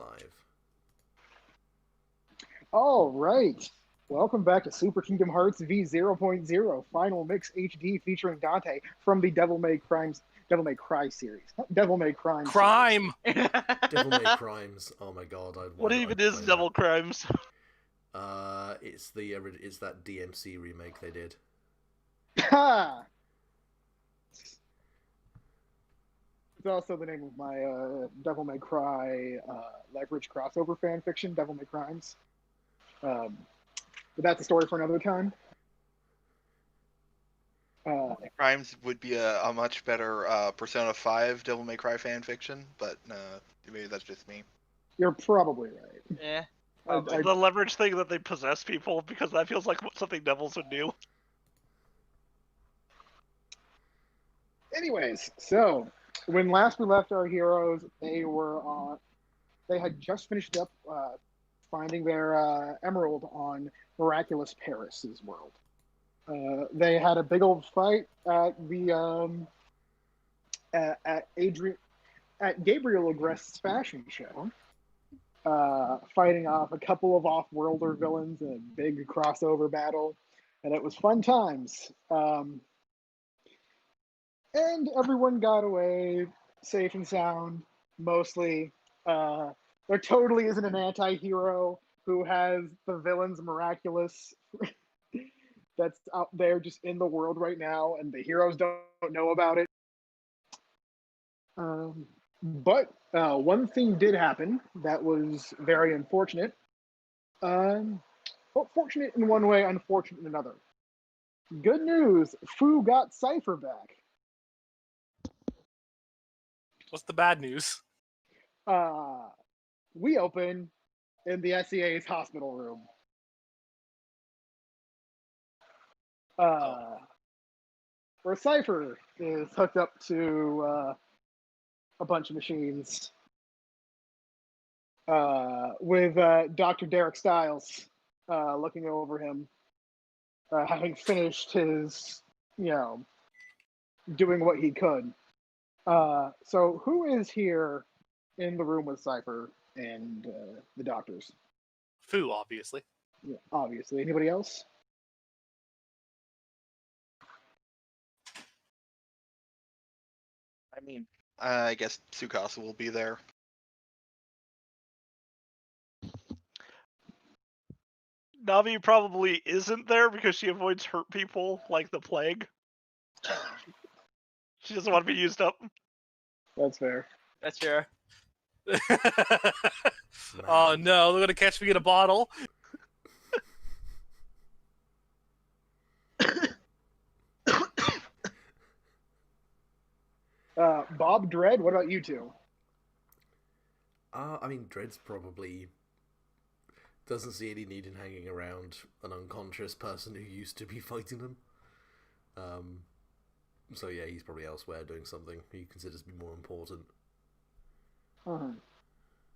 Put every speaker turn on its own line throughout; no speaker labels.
live.
All right. Welcome back to Super Kingdom Hearts V 0.0 Final Mix HD featuring Dante from the Devil May Cry series. Devil May Crime series.
Crime!
Devil May Crimes. Oh my god,
What even is
play
Devil Crimes?
It's that DMC remake they did.
Ha! It's also the name of my Devil May Cry Leverage crossover fan fiction, Devil May Crimes. But that's a story for another time.
Crimes would be a much better Persona 5 Devil May Cry fan fiction, but maybe that's just me.
You're probably right.
Yeah. The leverage thing that they possess people, because that feels like something devils would do.
Anyways, so when last we left our heroes, they had just finished up finding their emerald on Miraculous Paris's world. They had a big old fight at the at Gabriel Agrest's fashion show, fighting off a couple of off-worlder villains in a big crossover battle, and it was fun times. And everyone got away safe and sound, mostly. There totally isn't an anti-hero who has the villain's miraculous that's out there just in the world right now, and the heroes don't know about it. But one thing did happen that was very unfortunate. Well, fortunate in one way, unfortunate in another. Good news, Fu got Cypher back.
What's the bad news?
We open in the SEA's hospital room. Where Cypher is hooked up to a bunch of machines with Dr. Derek Stiles looking over him, having finished his, doing what he could. So who is here in the room with Cypher and the doctors?
Fu, obviously.
Yeah, obviously. Anybody else?
I mean, I guess Tsukasa will be there.
Navi probably isn't there because she avoids hurt people like the plague. She doesn't want to be used up.
That's fair.
That's fair.
Oh no, they're gonna catch me in a bottle.
Bob Dredd, what about you two?
I mean, Dredd's probably doesn't see any need in hanging around an unconscious person who used to be fighting them. So yeah, he's probably elsewhere doing something he considers to be more important.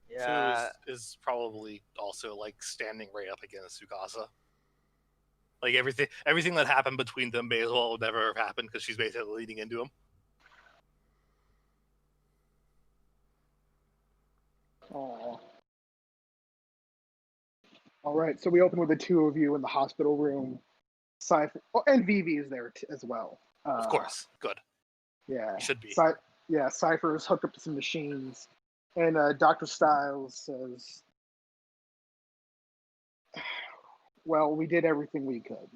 Yeah.
Fu is probably also like standing right up against Tsukasa. Like everything that happened between them may as well never have happened because she's basically leading into him.
Aww. All right, so we open with the two of you in the hospital room. Cypher, and Vivi is there as well.
Of course, good.
Yeah,
He should be.
Yeah, Cypher is hooked up to some machines, and Dr. Stiles says, "Well, we did everything we could.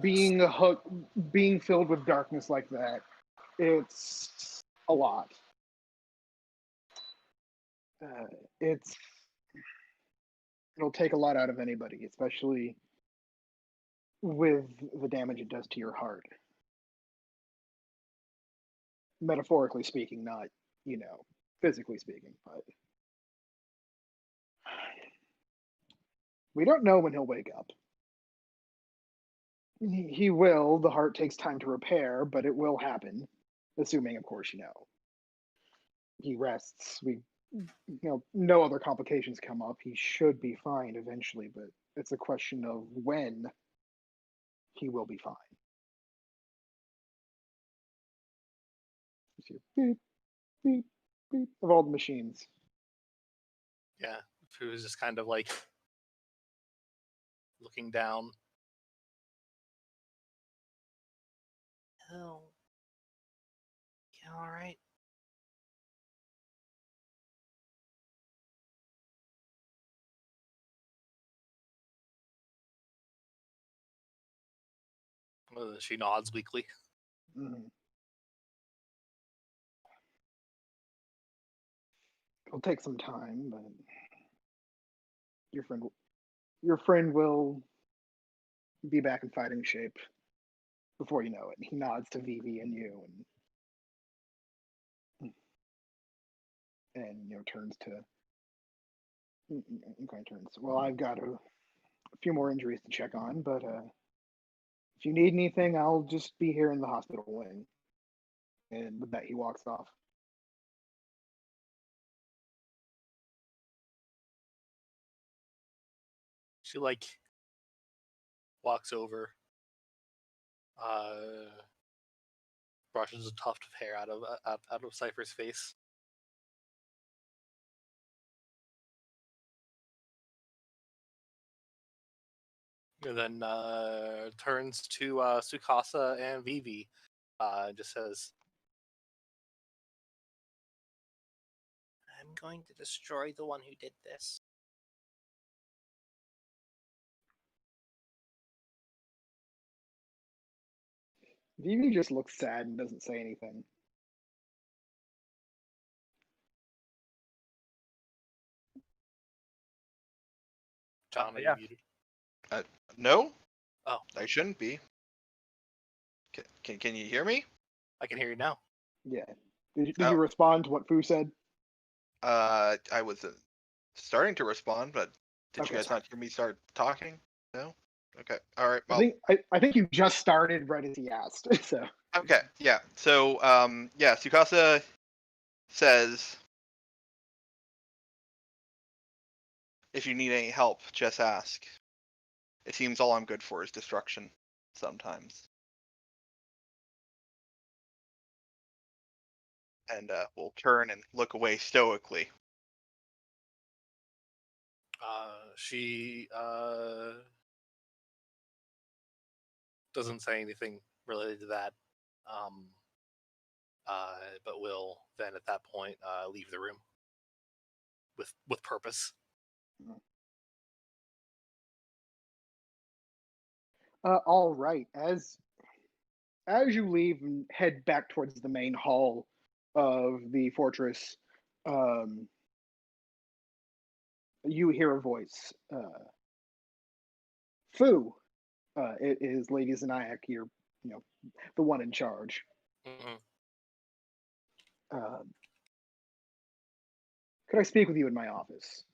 Being filled with darkness like that, it's a lot. It'll take a lot out of anybody, especially with the damage it does to your heart. Metaphorically speaking, not, physically speaking, but we don't know when he'll wake up. He will. The heart takes time to repair, but it will happen, assuming, of course, he rests. No other complications come up. He should be fine eventually, but it's a question of when he will be fine." Beep, beep, beep of all the machines.
Yeah, Fu is just kind of like looking down. Oh, yeah, all right. She nods weakly.
Mhm. It'll take some time, but your friend will be back in fighting shape before you know it. He nods to Vivi and you, and turns to. Okay, turns. Well, I've got a few more injuries to check on, but if you need anything, I'll just be here in the hospital wing. And with that, he walks off.
She like walks over, brushes a tuft of hair out of Cypher's face. And then turns to Tsukasa and Vivi. Just says, "I'm going to destroy the one who did this."
Vivi just looks sad and doesn't say anything.
John, are
yeah.
you muted?
No,
Oh,
I shouldn't be. Can you hear me?
I can hear you now.
Yeah. Did
Oh.
you respond to what Fu said?
I was starting to respond, but did
Okay.
you guys not hear me start talking? No. Okay. All right.
I
Well.
think I think you just started right as he asked. So
Okay. Yeah. So yeah, Tsukasa says, if you need any help, just ask. It seems all I'm good for is destruction sometimes. And we'll turn and look away stoically.
She doesn't say anything related to that, but will then at that point leave the room with purpose.
all right. As you leave and head back towards the main hall of the fortress, you hear a voice. Fu, it is Lady Zanayak, you're, the one in charge.
Mm-hmm.
Could I speak with you in my office?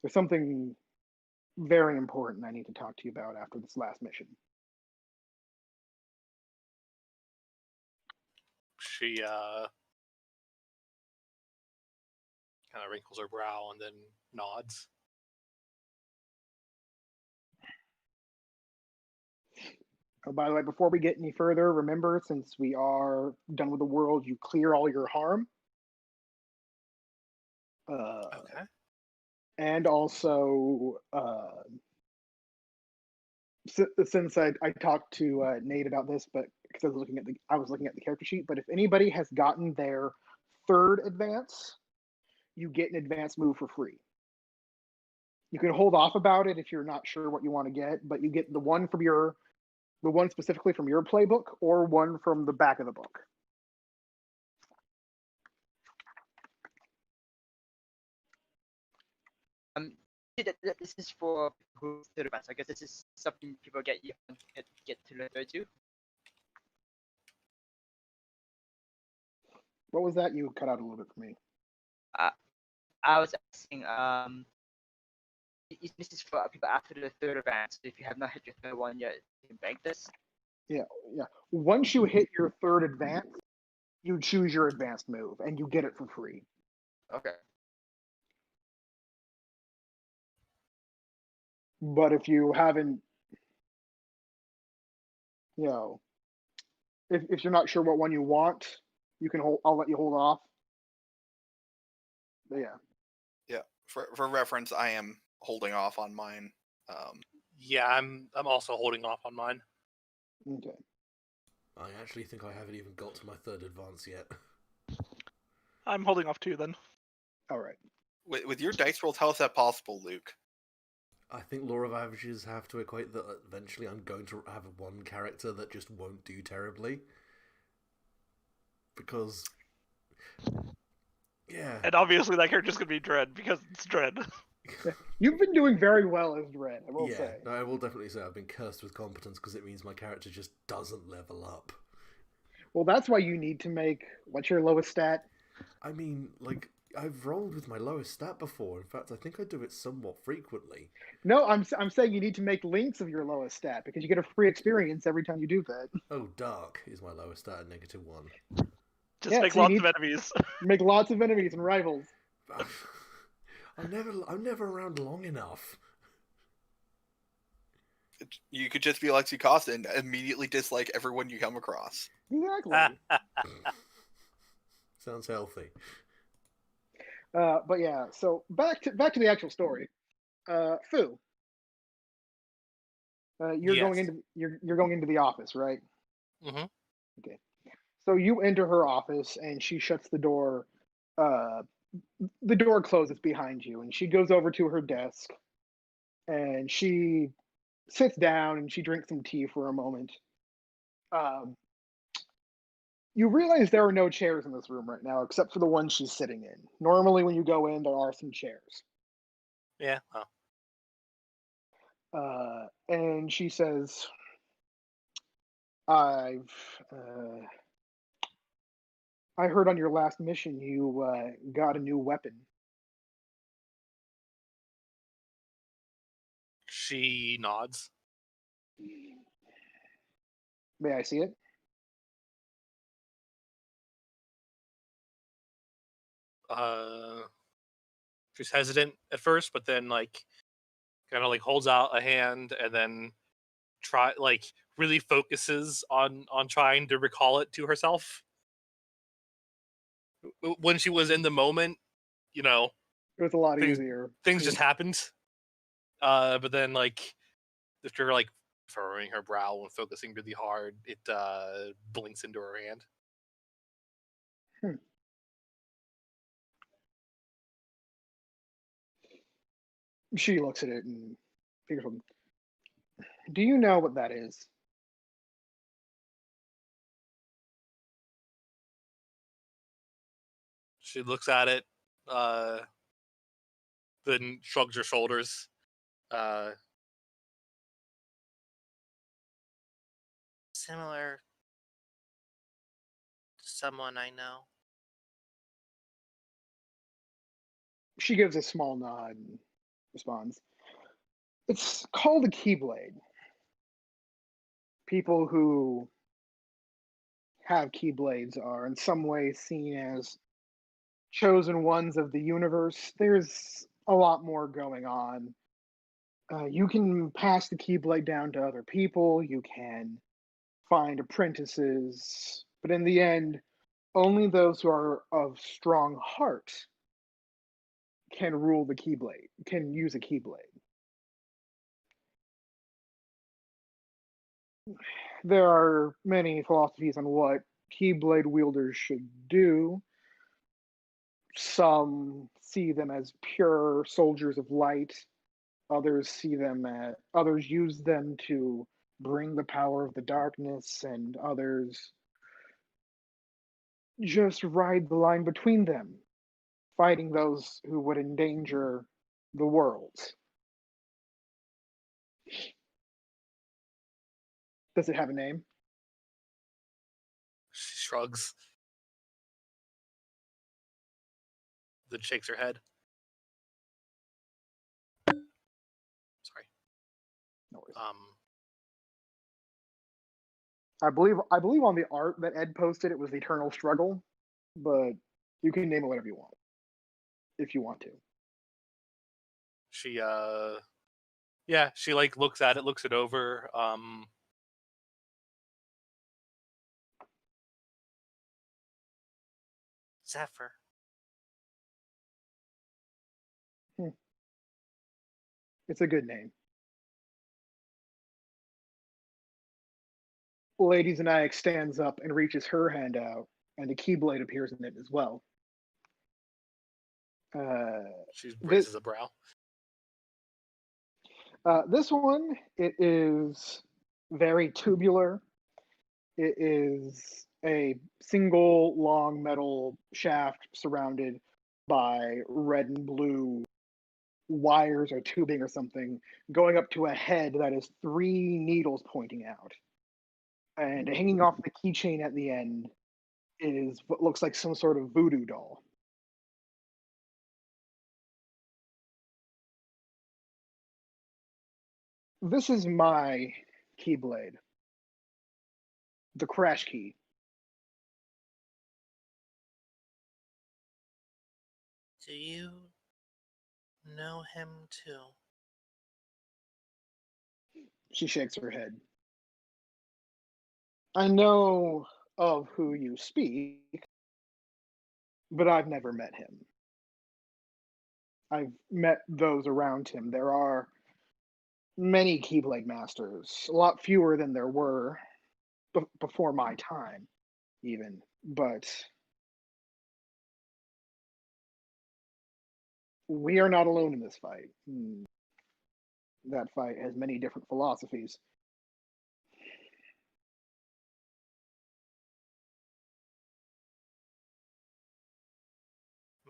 There's something very important I need to talk to you about after this last mission.
She kind of wrinkles her brow and then nods.
Oh, by the way, before we get any further, remember, since we are done with the world, you clear all your harm.
Okay.
And also, since I talked to Nate about this, but because I was looking at the character sheet. But if anybody has gotten their third advance, you get an advance move for free. You can hold off about it if you're not sure what you want to get, but you get the one specifically from your playbook or one from the back of the book.
This is for who's third advance. I guess this is something people get to learn third too.
What was that? You cut out a little bit for me.
I was asking, this is for people after the third advance. If you have not hit your third one yet, you can bank this.
Yeah. Once you hit your third advance, you choose your advanced move, and you get it for free.
Okay.
But if you haven't, if you're not sure what one you want, you can hold. I'll let you hold off. But yeah.
Yeah. For reference, I am holding off on mine.
Yeah, I'm also holding off on mine.
Okay.
I actually think I haven't even got to my third advance yet.
I'm holding off too then.
All right.
With your dice rolls, how is that possible, Luke?
I think law of averages have to equate that eventually I'm going to have one character that just won't do terribly. Because, yeah.
And obviously that character's gonna be Dread because it's Dread.
You've been doing very well as Dread, I will
Yeah,
say.
no, I will definitely say I've been cursed with competence because it means my character just doesn't level up.
Well, that's why you need to make what's your lowest stat?
I mean, like, I've rolled with my lowest stat before. In fact, I think I do it somewhat frequently.
No, I'm saying you need to make links of your lowest stat because you get a free experience every time you do that.
Oh, Dark is my lowest stat at -1.
Just
Yeah,
make
so you
lots
need-
of enemies.
Make lots of enemies and rivals.
I'm never around long enough.
You could just be like Tsukasa and immediately dislike everyone you come across.
Exactly.
Sounds healthy.
But yeah, so back to the actual story. Fu, you're
Yes.
going into the office, right?
Mm-hmm.
Okay. So you enter her office and she shuts the door. The door closes behind you, and she goes over to her desk and she sits down and she drinks some tea for a moment. Um, you realize there are no chairs in this room right now except for the one she's sitting in. Normally, when you go in, there are some chairs.
Yeah. Oh.
And she says, I've I heard on your last mission you got a new weapon.
She nods.
May I see it?
She's hesitant at first, but then like kind of like holds out a hand and then really focuses on trying to recall it to herself. When she was in the moment, you know,
It was a lot
things
easier.
things just happened. But then like after like furrowing her brow and focusing really hard, it blinks into her hand.
She looks at it and figures, do you know what that is?
She looks at it, then shrugs her shoulders. Similar to someone I know.
She gives a small nod and responds, it's called a keyblade. People who have keyblades are in some way seen as chosen ones of the universe. There's a lot more going on. You can pass the keyblade down to other people, you can find apprentices, but in the end, only those who are of strong heart can rule the keyblade, can use a keyblade. There are many philosophies on what keyblade wielders should do. Some see them as pure soldiers of light. Others use them to bring the power of the darkness, and others just ride the line between them, fighting those who would endanger the world. Does it have a name?
She shrugs, then shakes her head. Sorry.
No worries. I believe on the art that Ed posted, it was the Eternal Struggle, but you can name it whatever you want, if you want to.
She she like looks at it, looks it over. Zephyr.
It's a good name. Lady Zanayak stands up and reaches her hand out, and a keyblade appears in it as well.
She
This,
raises a brow.
this one, it is very tubular. It is a single long metal shaft surrounded by red and blue wires or tubing or something, going up to a head that is 3 needles pointing out. And hanging off the keychain at the end is what looks like some sort of voodoo doll. This is my keyblade, the crash key.
Do you know him too?
She shakes her head. I know of who you speak, but I've never met him. I've met those around him. There are many Keyblade Masters, a lot fewer than there were before my time, even. But we are not alone in this fight. That fight has many different philosophies.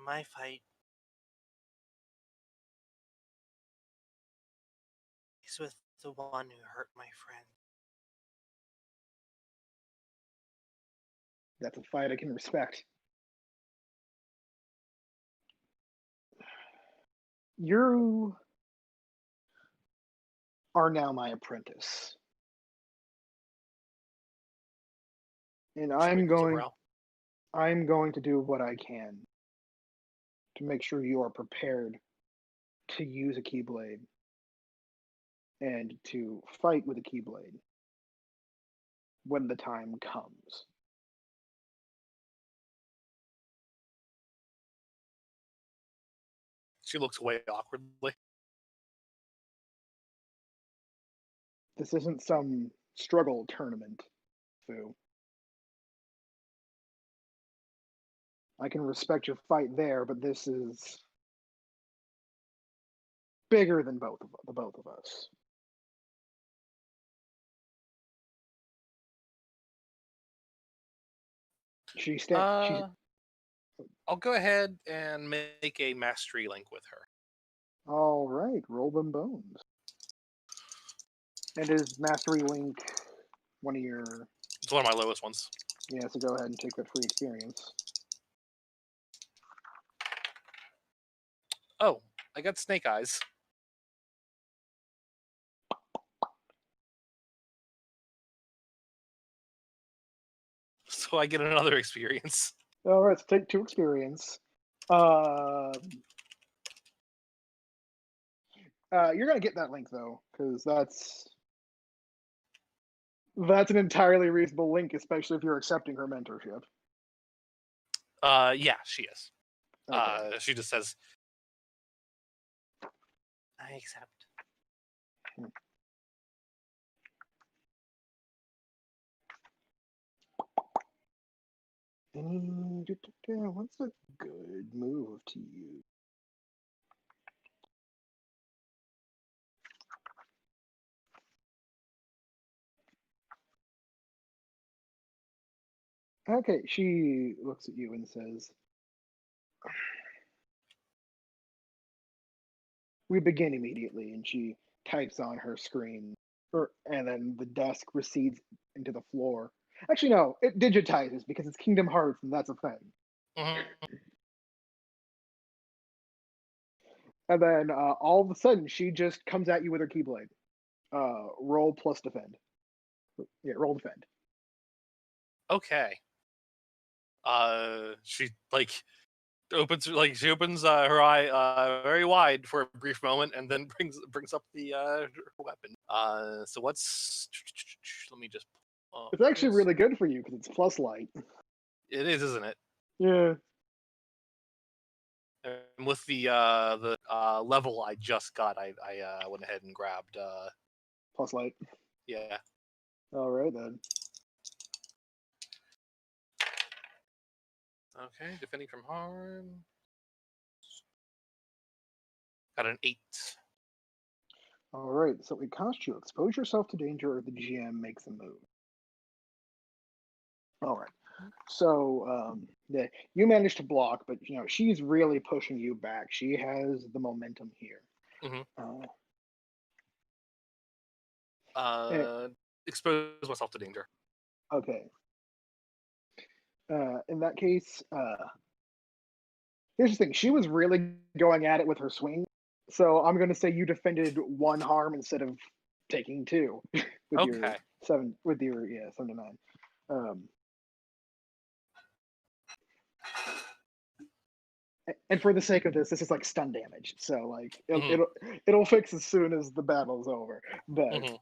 My fight is with the one who hurt my friend.
That's a fight I can respect. You are now my apprentice. And I'm going to do what I can to make sure you are prepared to use a Keyblade and to fight with a Keyblade when the time comes.
She looks away awkwardly.
This isn't some struggle tournament, Fu. I can respect your fight there, but this is bigger than the both of us.
I'll go ahead and make a mastery link with her.
All right, roll them bones. And is Mastery Link one of your...
It's one of my lowest ones.
Yeah, so go ahead and take that free experience.
Oh, I got snake eyes. So I get another experience.
All right, so take 2 experience. You're gonna get that link though, because that's an entirely reasonable link, especially if you're accepting her mentorship.
Yeah, she is.
Okay.
She just says, "I accept."
What's a good move to use? Okay, she looks at you and says, "We begin immediately," and she types on her screen, and then the desk recedes into the floor. Actually, no, it digitizes because it's Kingdom Hearts, and that's a thing.
Mm-hmm.
And then all of a sudden, she just comes at you with her Keyblade. Roll plus defend. Yeah, roll defend.
Okay. She opens her eye very wide for a brief moment, and then brings up the her weapon. So what's? Let me just.
It's actually really good for you because it's plus light.
It is, isn't it?
Yeah.
And with the level I just got, I went ahead and grabbed
Plus light.
yeah.
All right then.
Okay, defending from harm. Got an 8.
All right. So it costs you expose yourself to danger, or the GM makes a move. All right. So you managed to block, but she's really pushing you back. She has the momentum here.
Mhm.
Eh,
Expose myself to danger.
okay. In that case, here's the thing. She was really going at it with her swing, so I'm going to say you defended 1 harm instead of taking 2 with your
Okay.
7 to 9. And for the sake of this is like stun damage, so like it'll fix as soon as the battle's over. But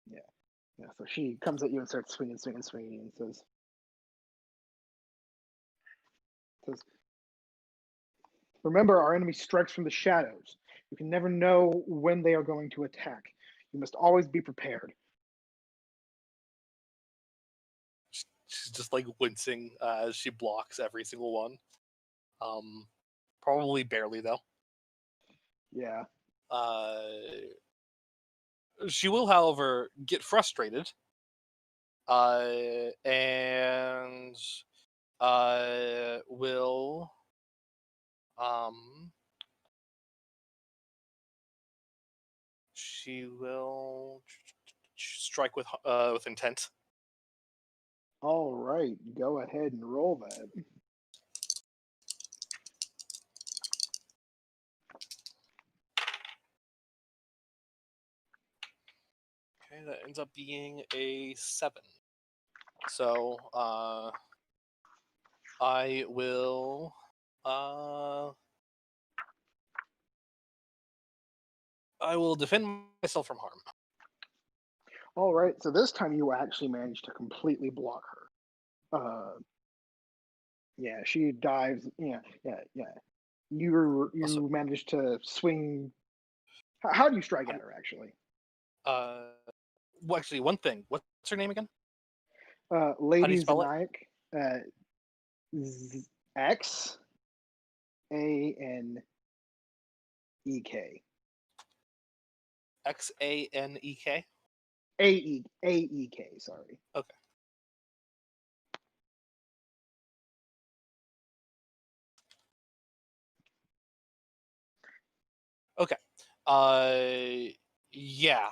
yeah. So she comes at you and starts swinging, and says, "Remember, our enemy strikes from the shadows. You can never know when they are going to attack. You must always be prepared."
She's just like wincing as she blocks every single one. Probably barely though.
Yeah.
She will, however, get frustrated. And will she will strike with intent.
All right. Go ahead and roll that.
Okay, that ends up being a 7. So I will defend myself from harm.
All right. So this time you actually managed to completely block her. Yeah, she dives. Yeah. You managed to swing. How do you strike at her, actually?
Well, actually, one thing. What's her name again?
Lady
spell it?
Zanaik. X A N E K.
Xanek.
A E K. Sorry.
Okay. Okay. Yeah.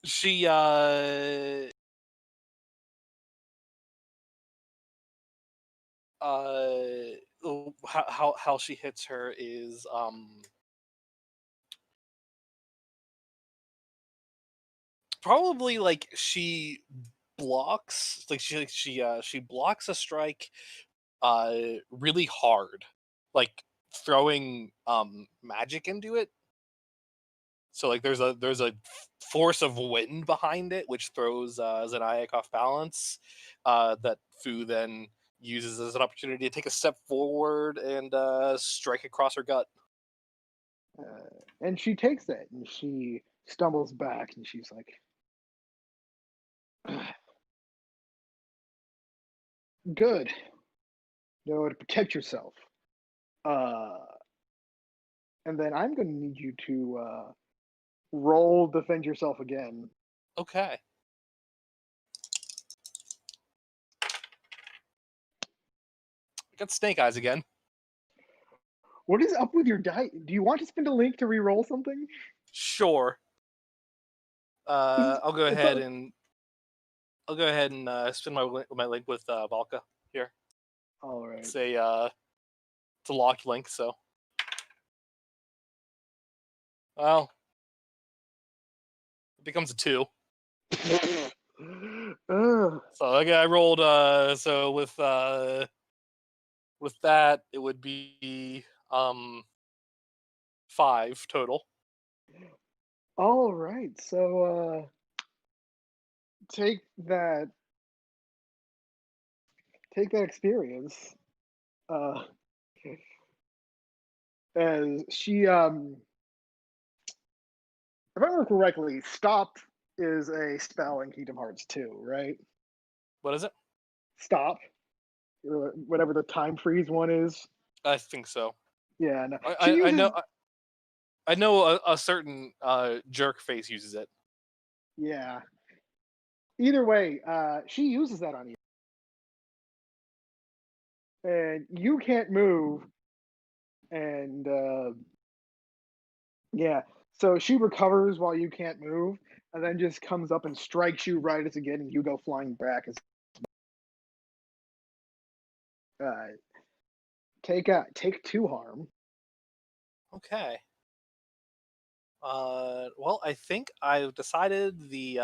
She how she hits her is probably like she blocks, like she blocks a strike really hard, like throwing magic into it. So like there's a force of wind behind it which throws Zanayak off balance, that Fu then uses as an opportunity to take a step forward and strike across her gut.
And she takes it and she stumbles back and she's like, "Good. Know how to protect yourself." And then I'm going to need you to roll defend yourself again.
Okay. I got snake eyes again.
What is up with your die? Do you want to spend a link to re-roll something?
Sure. I'll go
It's
ahead
not-
and spin my link with Valka here.
All right.
It's a locked link, so well, it becomes a 2.
Ugh.
So I rolled so with that it would be 5 total.
All right. So take that experience. As she, if I remember correctly, stop is a spell in Kingdom Hearts 2, right?
What is it?
Stop, or whatever the time freeze one is.
I think so.
Yeah, no.
I, I know. I know a certain jerk face uses it.
Yeah. Either way, she uses that on you, and you can't move. And yeah, so she recovers while you can't move, and then just comes up and strikes you right as again, and you go flying back. As take 2 harm.
Okay. Well, I think I've decided the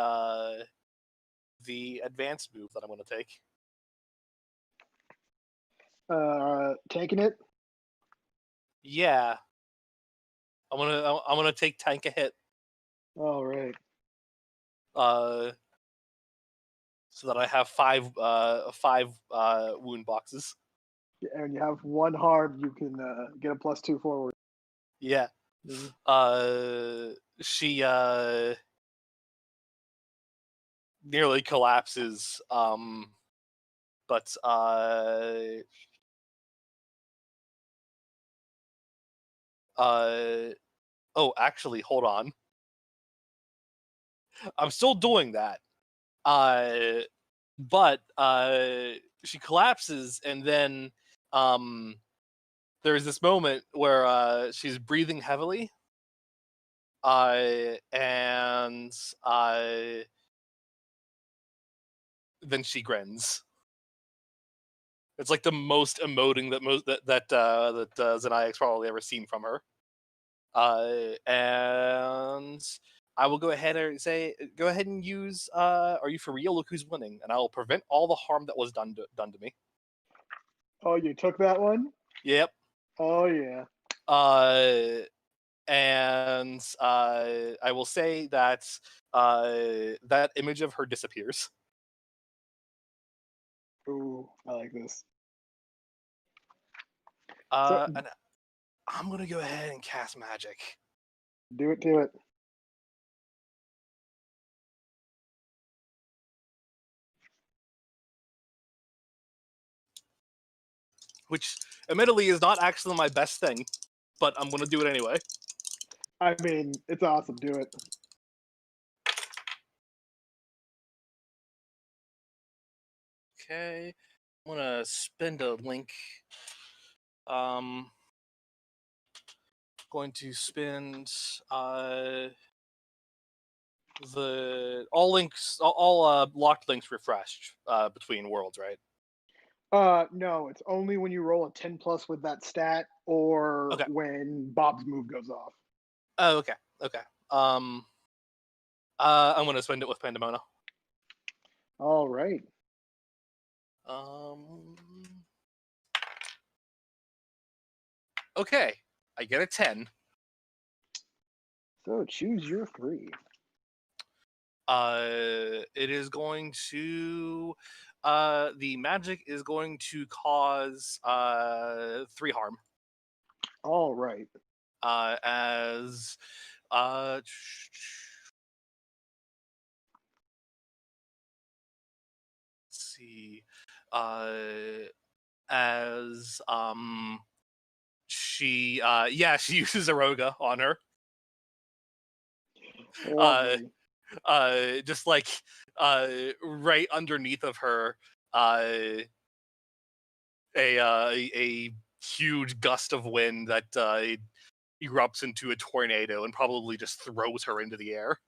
advanced move that I'm going to take.
Taking it.
Yeah, I'm gonna take tank a hit.
All right.
So that I have five wound boxes.
And you have 1 harm. You can get a +2 forward.
Yeah.
Mhm.
She nearly collapses. But oh, actually, hold on. I'm still doing that. But she collapses, and then there's this moment where she's breathing heavily, and then she grins. It's like the most emoting that Xenix's probably ever seen from her. And I will go ahead and use "Are you for real? Look who's winning," and I will prevent all the harm that was done to me.
Oh, you took that one?
Yep.
Oh yeah.
And I will say that that image of her disappears.
Ooh, I like this.
And I'm gonna go ahead and cast magic.
Do it.
Which, admittedly, is not actually my best thing, but I'm gonna do it anyway.
I mean, it's awesome. Do it.
Okay, I'm gonna spend a link. Going to spend the all locked links refreshed between worlds, right?
No, it's only when you roll a 10+ with that stat, or
Okay.
when Bob's move goes off.
Oh, okay. I'm gonna spend it with Pandemona.
All right.
Okay, I get a 10.
So choose your 3.
It is going to the magic is going to cause 3 harm.
All right.
As let's see, as she she uses Aroga on her.
Lovely.
Just like right underneath of her, a huge gust of wind that erupts into a tornado and probably just throws her into the air.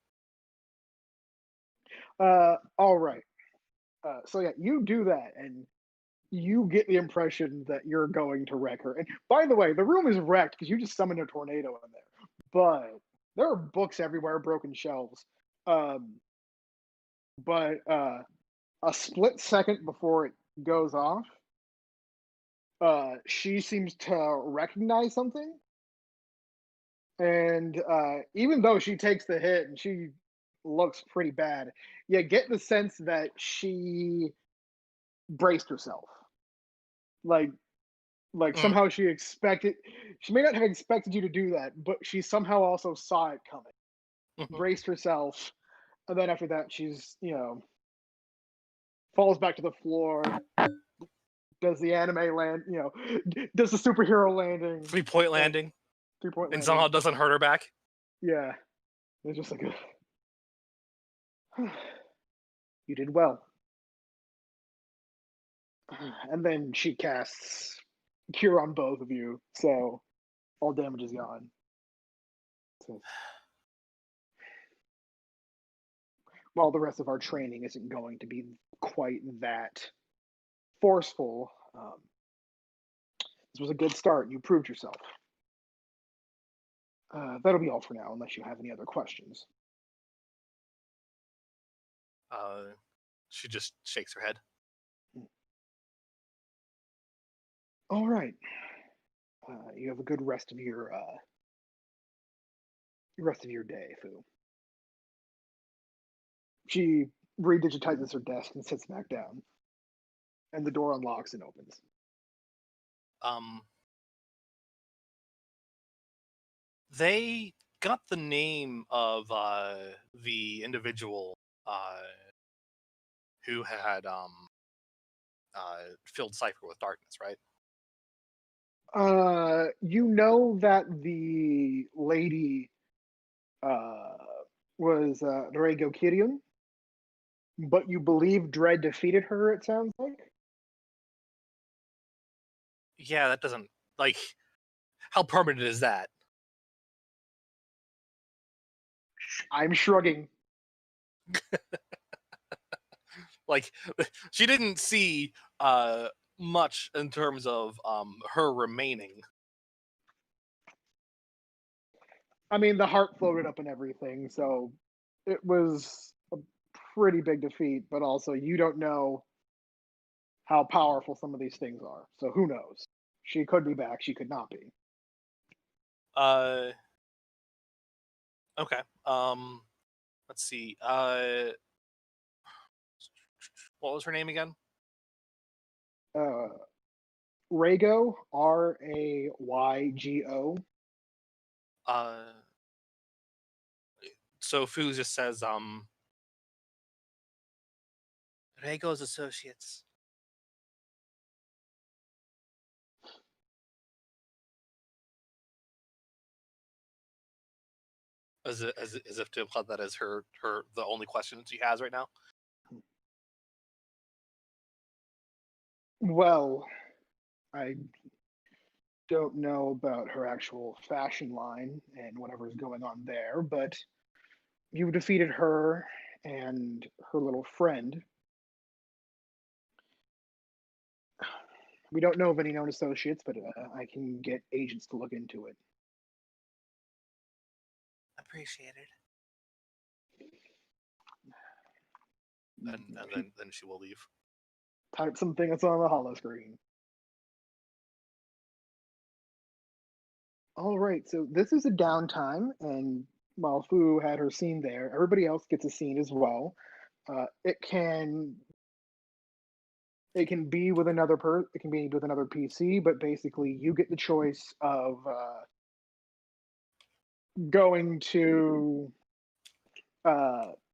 All right. So yeah, you do that, and you get the impression that you're going to wreck her. And by the way, the room is wrecked because you just summoned a tornado in there. But there are books everywhere, broken shelves. But a split second before it goes off, she seems to recognize something. And even though she takes the hit and she looks pretty bad, you get the sense that she braced herself. Like, Like
Mm.
somehow she may not have expected you to do that, but she somehow also saw it coming,
Mhm.
braced herself, and then after that she's, falls back to the floor, does the anime land, does the superhero landing,
3-point landing,
3-point
and
landing.
somehow doesn't hurt her back.
Yeah. It's just like you did well. And then she casts cure on both of you, so all damage is gone. So, while the rest of our training isn't going to be quite that forceful, this was a good start. You proved yourself. That'll be all for now, unless you have any other questions.
She just shakes her head.
All right. You have a good rest of your day, Fu. She redigitizes her desk and sits back down, and the door unlocks and opens.
They got the name of the individual who had filled Cypher with darkness, right?
You know that the lady was Rego Kirion, but you believe Dread defeated her, it sounds like?
Yeah, that doesn't, like, how permanent is that?
I'm shrugging.
Like, she didn't see much in terms of her remaining.
I mean, the heart floated up and everything, so it was a pretty big defeat, but also you don't know how powerful some of these things are, so who knows? She could be back, she could not be.
Okay. Let's see. What was her name again?
Raygo, Raygo.
So Fu just says, Rego's associates. As if to imply that as her the only question she has right now.
Well, I don't know about her actual fashion line and whatever's going on there, but you defeated her and her little friend. We don't know of any known associates, but I can get agents to look into it.
Appreciated. And then she will leave.
Type something that's on the holo screen. All right, so this is a downtime, and while Fu had her scene there, everybody else gets a scene as well. It can be with another it can be with another PC, but basically you get the choice of going to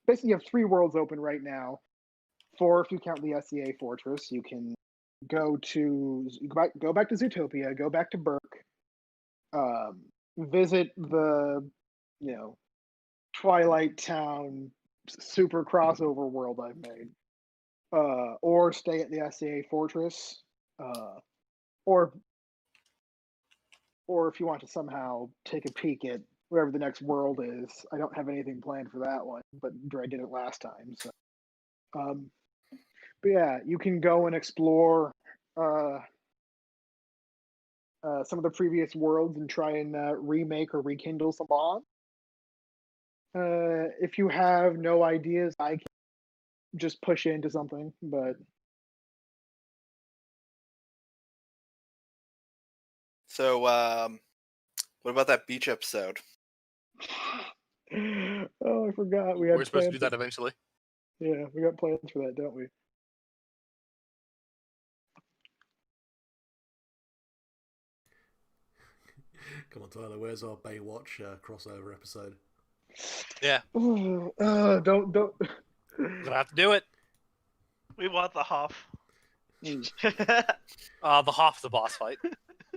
basically you have 3 worlds open right now. 4 if you count the SCA Fortress. You can go back to Zootopia, go back to Burke, visit the Twilight Town super crossover world I've made, or stay at the SCA Fortress, or if you want to somehow take a peek at wherever the next world is. I don't have anything planned for that one, but Dre did it last time, so. But yeah, you can go and explore some of the previous worlds and try and remake or rekindle some bonds. If you have no ideas, I can just push into something, but
So, what about that beach episode?
oh, I forgot we had
We're supposed to
plans.
do that eventually.
Yeah, we got plans for that, don't we?
Come on, Tyler. Where's our Baywatch crossover episode?
Yeah,
Ooh, don't.
gonna have to do it.
We want the Hoff.
The Hoff the boss fight.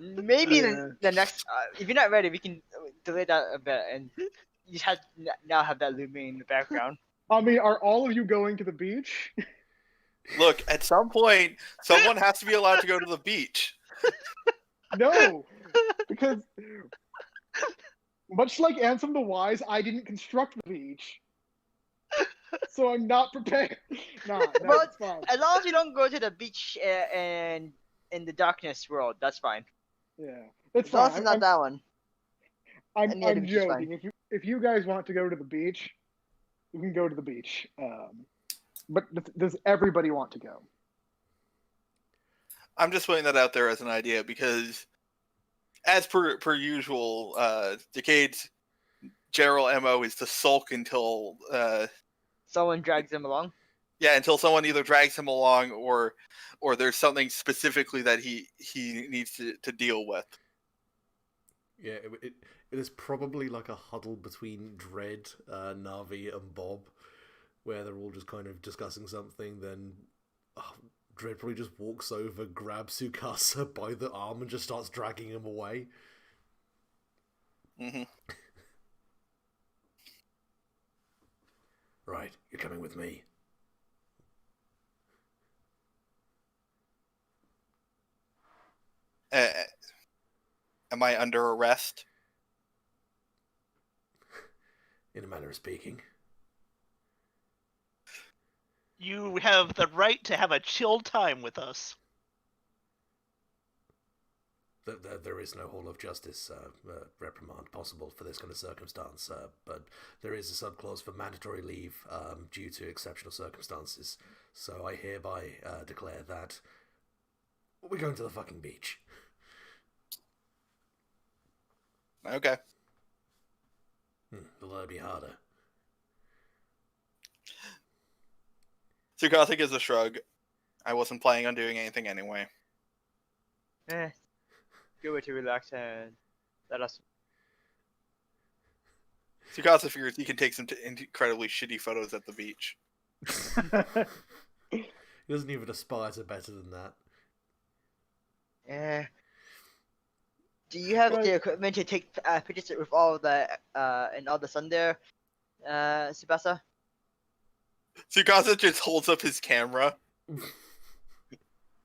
Maybe
Yeah.
the next. If you're not ready, we can delay that a bit, and you just have now have that looming in the background.
I mean, are all of you going to the beach?
Look, at some point, someone has to be allowed to go to the beach.
No, because much like Ansem the Wise, I didn't construct the beach, so I'm not prepared. Nah,
Well,
it's fine.
As long as we don't go to the beach and in the darkness world, that's fine.
Yeah, it's
As long as
fine.
it's not that one.
I'm
any other beach is
joking. If you guys want to go to the beach, you can go to the beach. But does everybody want to go?
I'm just putting that out there as an idea because, as per usual, Decade's general MO is to sulk until
Someone drags them along.
until someone either drags him along or there's something specifically that he needs to deal with.
Yeah, it is probably like a huddle between Dredd, Navi, and Bob, where they're all just kind of discussing something. Then Dredd probably just walks over, grabs Sukasa by the arm, and just starts dragging him away.
Mm-hmm.
Right, you're coming with me.
Am I under arrest?
In a manner of speaking.
You have the right to have a chill time with us.
There is no Hall of Justice reprimand possible for this kind of circumstance, but there is a subclause for mandatory leave due to exceptional circumstances. So I hereby declare that we're going to the fucking beach.
Okay.
Will that be harder?
Sukasa gives a shrug. I wasn't planning on doing anything anyway.
Good way to relax and let us.
Sukasa figures he can take some incredibly shitty photos at the beach.
He doesn't even aspire to better than that.
Do you have the equipment to take pictures with all of the and all the sun there, Subasa?
Sukasa just holds up his camera.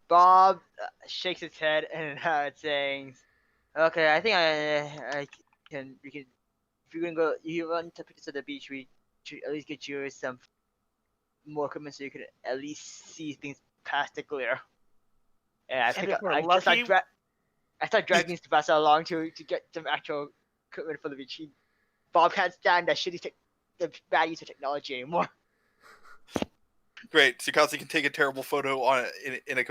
Bob shakes his head and saying, "Okay, I think I can. We can. If you're gonna go, you want to pictures of the beach. We should at least get you some more equipment so you can at least see things past the glare." And I start dragging Subasa along to get some actual equipment for the beach. Bob can't stand the bad use of technology anymore.
Great, Sukasa can take a terrible photo on a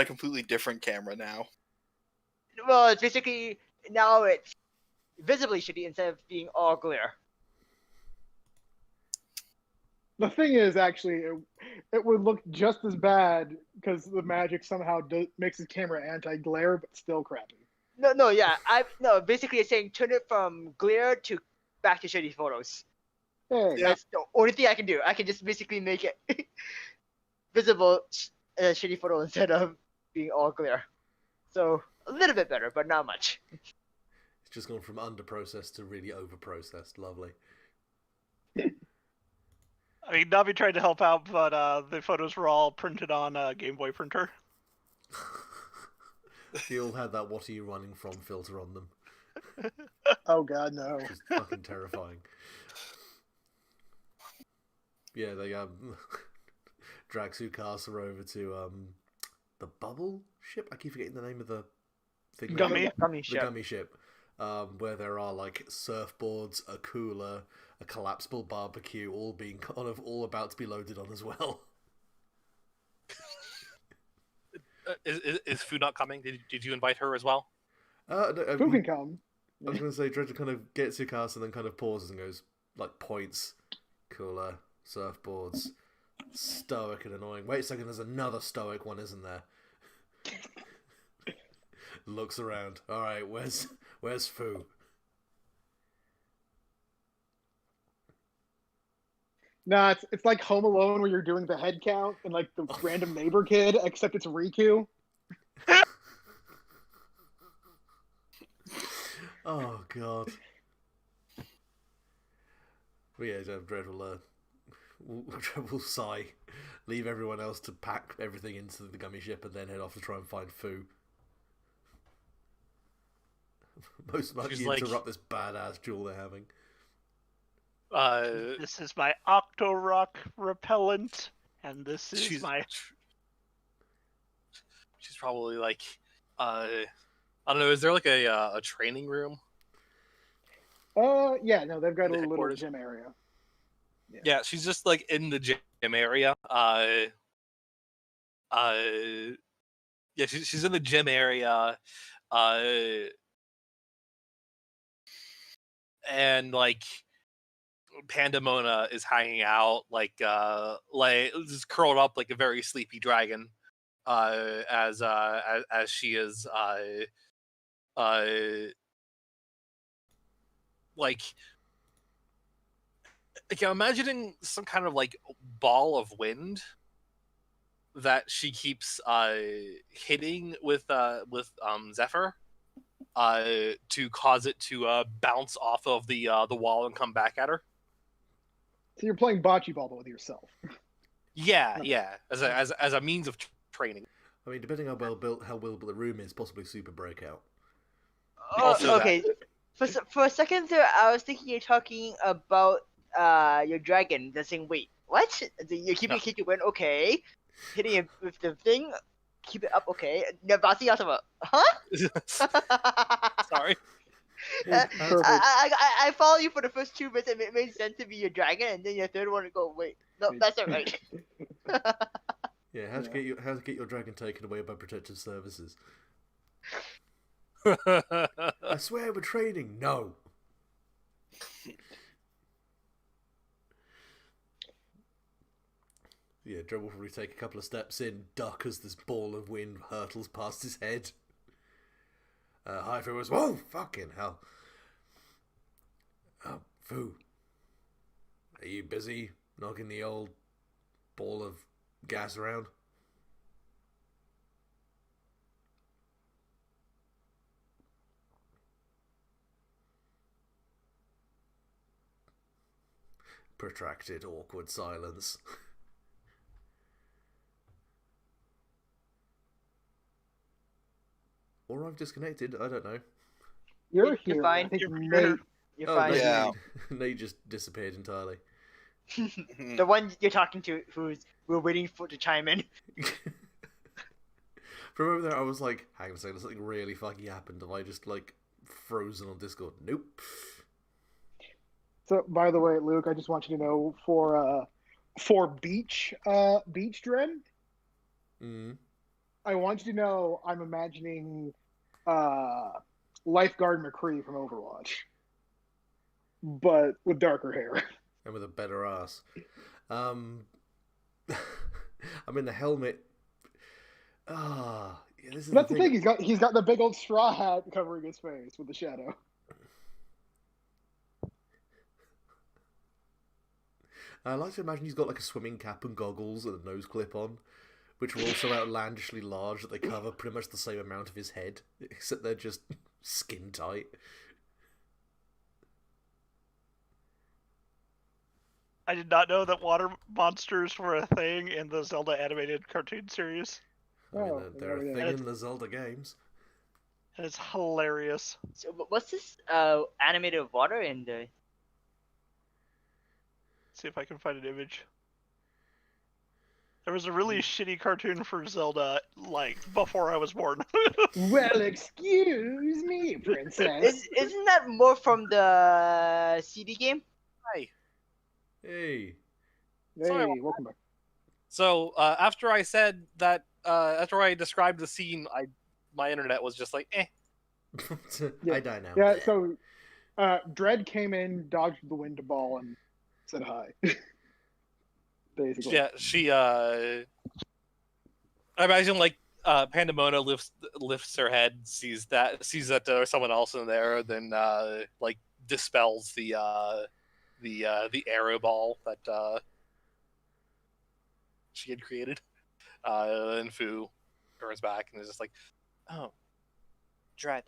completely different camera now.
Well, it's basically now it's visibly shitty instead of being all glare.
The thing is, actually, it would look just as bad because the magic somehow makes his camera anti-glare, but still crappy.
Basically it's saying turn it from glare to back to shitty photos.
Hey,
Yeah.
That's the only thing I can do. I can just basically make it visible shitty photo instead of being all glare. So a little bit better, but not much.
It's just gone from under-processed to really over-processed. Lovely.
I mean, Navi tried to help out, but the photos were all printed on a Game Boy printer.
They all had that "what are you running from" filter on them.
oh god, no.
Which is fucking terrifying. Yeah, they drag Sukasa over to the bubble ship. I keep forgetting the name of the thing.
Gummy
The
ship.
gummy ship. Where there are like surfboards, a cooler, a collapsible barbecue, all being kind of all about to be loaded on as well.
Is Fu not coming? Did you invite her as well?
No,
Who can come?
I was going to say, Dredger kind of gets Sukasa and then kind of pauses and goes, like, points, cooler, surfboards, stoic and annoying. Wait a second, there's another stoic one, isn't there? Looks around. Alright, where's Where's Fu?
Nah, it's like Home Alone where you're doing the head count and like the random neighbor kid, except it's Riku.
Oh god. But yeah, Dread will sigh, leave everyone else to pack everything into the gummy ship, and then head off to try and find Fu. Most likely interrupt this badass duel they're having.
This is my Octorock repellent, and this is my.
She's probably like, I don't know. Is there like a training room?
Yeah, no, they've got
In the
a little
headquarters?
gym area.
Yeah, she's just like in the gym area. Yeah, she's in the gym area. And like Pandemona is hanging out, like just curled up like a very sleepy dragon, as she is like I'm imagining some kind of like ball of wind that she keeps hitting with Zephyr to cause it to bounce off of the wall and come back at her.
So you're playing bocce ball but with yourself.
Yeah, as a means of training.
I mean, depending on how well built the room is, possibly super breakout.
Also
okay. For a second there, I was thinking you're talking about your dragon. The saying, wait, what? You're keeping it keep going, okay. Hitting it with the thing, keep it up, okay. You're bouncing out of a, huh?
Sorry.
I follow you for the first 2 minutes, and it made sense to be your dragon, and then your third one to go, wait, no, that's not right.
Yeah, how to get your dragon taken away by protective services? I swear we're training. No. Yeah, Joe will probably take a couple of steps in, duck as this ball of wind hurtles past his head. Hi-Fu was, whoa, fucking hell. Oh, Fu. Are you busy knocking the old ball of gas around? Protracted, awkward silence. Or I've disconnected, I don't know.
You're
You're
here.
fine.
I think
You're
Nate.
You're
Oh,
fine.
Nate,
Yeah.
Nate just disappeared entirely.
The one you're talking to, we're waiting for to chime in.
For a moment there, I was like, hang on a second, something really fucking happened. Have I just, like, frozen on Discord? Nope.
So, by the way, Luke, I just want you to know for beach dread,
Mm.
I want you to know I'm imagining Lifeguard McCree from Overwatch, but with darker hair.
And with a better ass. I mean, the helmet. Yeah, this is
That's
the
the
thing.
thing. He's got the big old straw hat covering his face with the shadow.
I like to imagine he's got like a swimming cap and goggles and a nose clip on, which are also outlandishly large, that they cover pretty much the same amount of his head, except they're just skin tight.
I did not know that water monsters were a thing in the Zelda animated cartoon series,
I mean,
Oh,
they're a
yeah.
thing in the Zelda games.
and it's hilarious.
So, what's this animated water in the?
See if I can find an image. There was a really shitty cartoon for Zelda, like, before I was born.
Well, excuse me, princess.
Isn't that more from the CD game?
Hi.
Hey.
Hey,
Sorry.
welcome back.
So after I said that, after I described the scene, my internet was just like, eh.
Yeah.
I die now.
Yeah, so Dread came in, dodged the wind ball, and said hi. Basically.
Yeah, she I imagine like Pandemona lifts her head, sees that there's someone else in there, then like dispels the arrow ball that she had created. And Fu turns back and is just like, "Oh, Dread."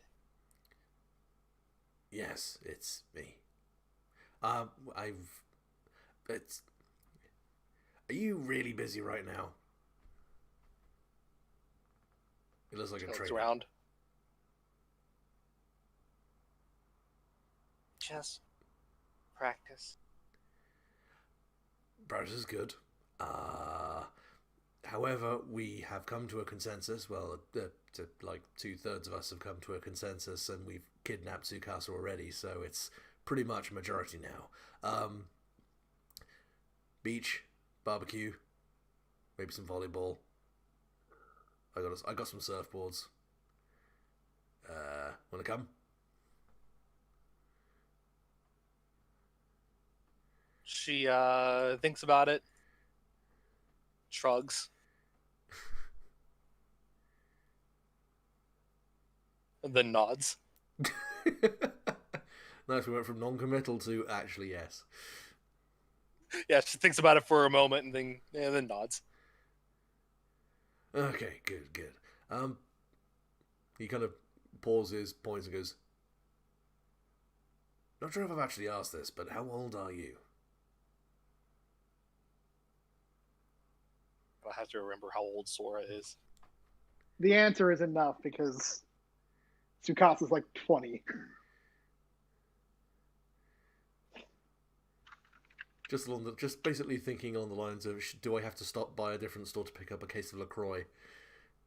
Yes, it's me. It's. Are you really busy right now? It looks like
She
a
looks
trainer.
around. Just practice.
Practice is good. However, we have come to a consensus. Well, like 2/3 of us have come to a consensus, and we've kidnapped Tsukasa already, so it's pretty much a majority now. Beach, barbecue, maybe some volleyball. I got some surfboards. Wanna come?
She thinks about it, shrugs, and then nods.
Nice, we went from non-committal to actually yes.
Yeah, she thinks about it for a moment and then nods.
Okay, good. He kind of pauses, points, and goes, "Not sure if I've actually asked this, but how old are you?"
I have to remember how old Sora is.
The answer is enough because Tsukasa's like 20.
Just basically thinking on the lines of, do I have to stop by a different store to pick up a case of LaCroix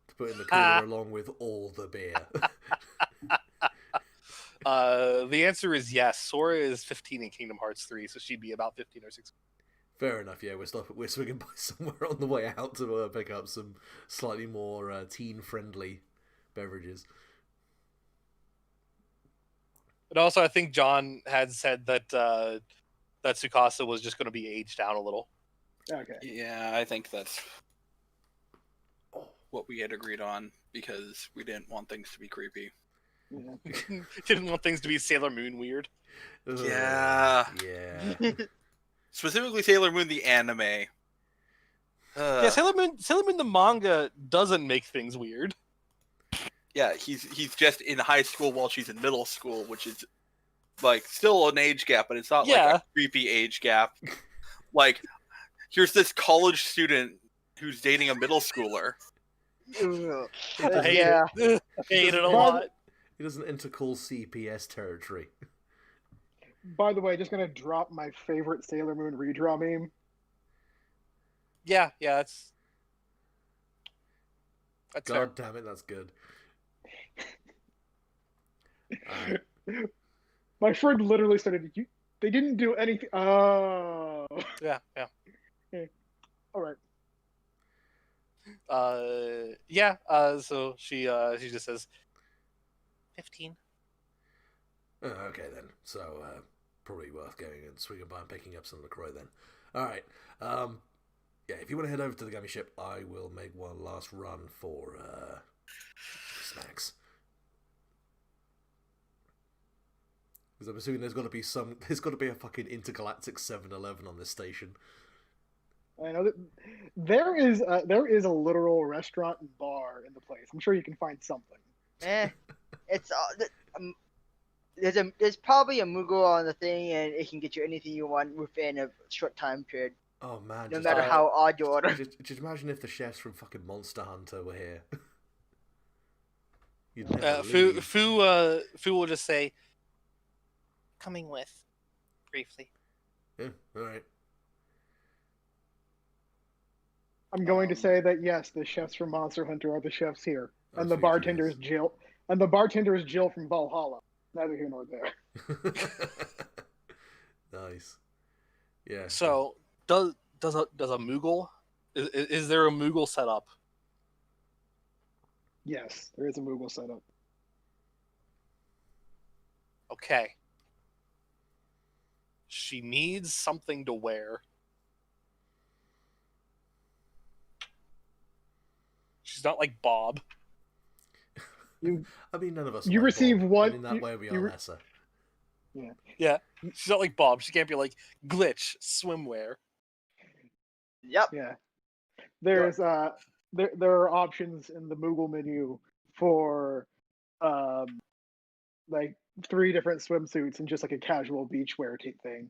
to put in the cooler along with all the beer?
The answer is yes. Sora is 15 in Kingdom Hearts 3, so she'd be about 15 or 16.
Fair enough. Yeah, we're swinging by somewhere on the way out to pick up some slightly more teen-friendly beverages.
But also, I think John had said that that Tsukasa was just going to be aged down a little.
Okay.
Yeah, I think that's what we had agreed on because we didn't want things to be creepy.
Yeah.
Didn't want things to be Sailor Moon weird.
Yeah.
Yeah.
Specifically Sailor Moon the anime.
Yeah, Sailor Moon the manga doesn't make things weird.
Yeah, he's just in high school while she's in middle school, which is like still an age gap, but it's not like a creepy age gap. Like, here's this college student who's dating a middle schooler.
I hate it a lot.
He doesn't enter cool CPS territory.
By the way, just gonna drop my favorite Sailor Moon redraw meme.
Yeah, that's
God damn it, that's good.
My friend literally started. They didn't do anything. Oh.
Yeah.
All right.
So she just says 15.
Okay then. So probably worth going and swinging by and picking up some LaCroix then. All right. Yeah, if you want to head over to the gummy ship, I will make one last run for snacks. Because I'm assuming there's got to be a fucking intergalactic 7-Eleven on this station.
I know that there is a literal restaurant and bar in the place. I'm sure you can find something.
It's there's probably a Moogle on the thing, and it can get you anything you want within a short time period.
Oh man!
No matter how odd you order.
Just imagine if the chefs from fucking Monster Hunter were here. You'd
Fu will just say, "Coming with," briefly.
Yeah. All right.
I'm going to say that yes, the chefs from Monster Hunter are the chefs here, and the bartender is Jill, from Valhalla. Neither here nor there.
Nice. Yeah.
So does a Moogle? Is there a Moogle set up?
Yes, there is a Moogle setup.
Okay. She needs something to wear. She's not like Bob.
I mean, none of us.
You
are like
receive
Bob,
one-
and in that way, we are lesser.
Yeah, she's not like Bob. She can't be like Glitch swimwear.
Yep.
Yeah. There's there are options in the Moogle menu for like 3 different swimsuits and just like a casual beachwear type thing.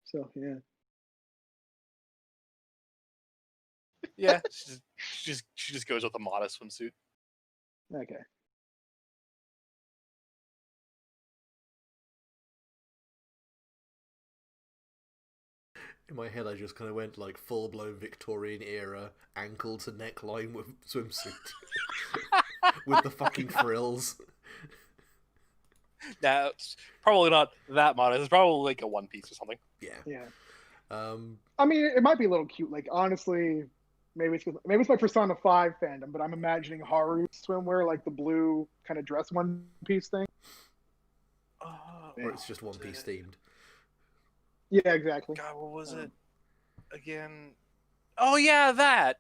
So yeah.
Yeah, she just goes with a modest swimsuit.
Okay.
In my head, I just kind of went like full-blown Victorian era, ankle to neckline with swimsuit, with the fucking frills.
Nah, it's probably not that modest. It's probably like a one piece or something.
Yeah.
Yeah.
Um,
I mean, it might be a little cute. Like honestly, maybe it's my Persona 5 fandom, but I'm imagining Haru swimwear, like the blue kind of dress one piece thing.
or it's just One Piece themed.
Yeah, exactly.
God, what was it again? Oh yeah, that.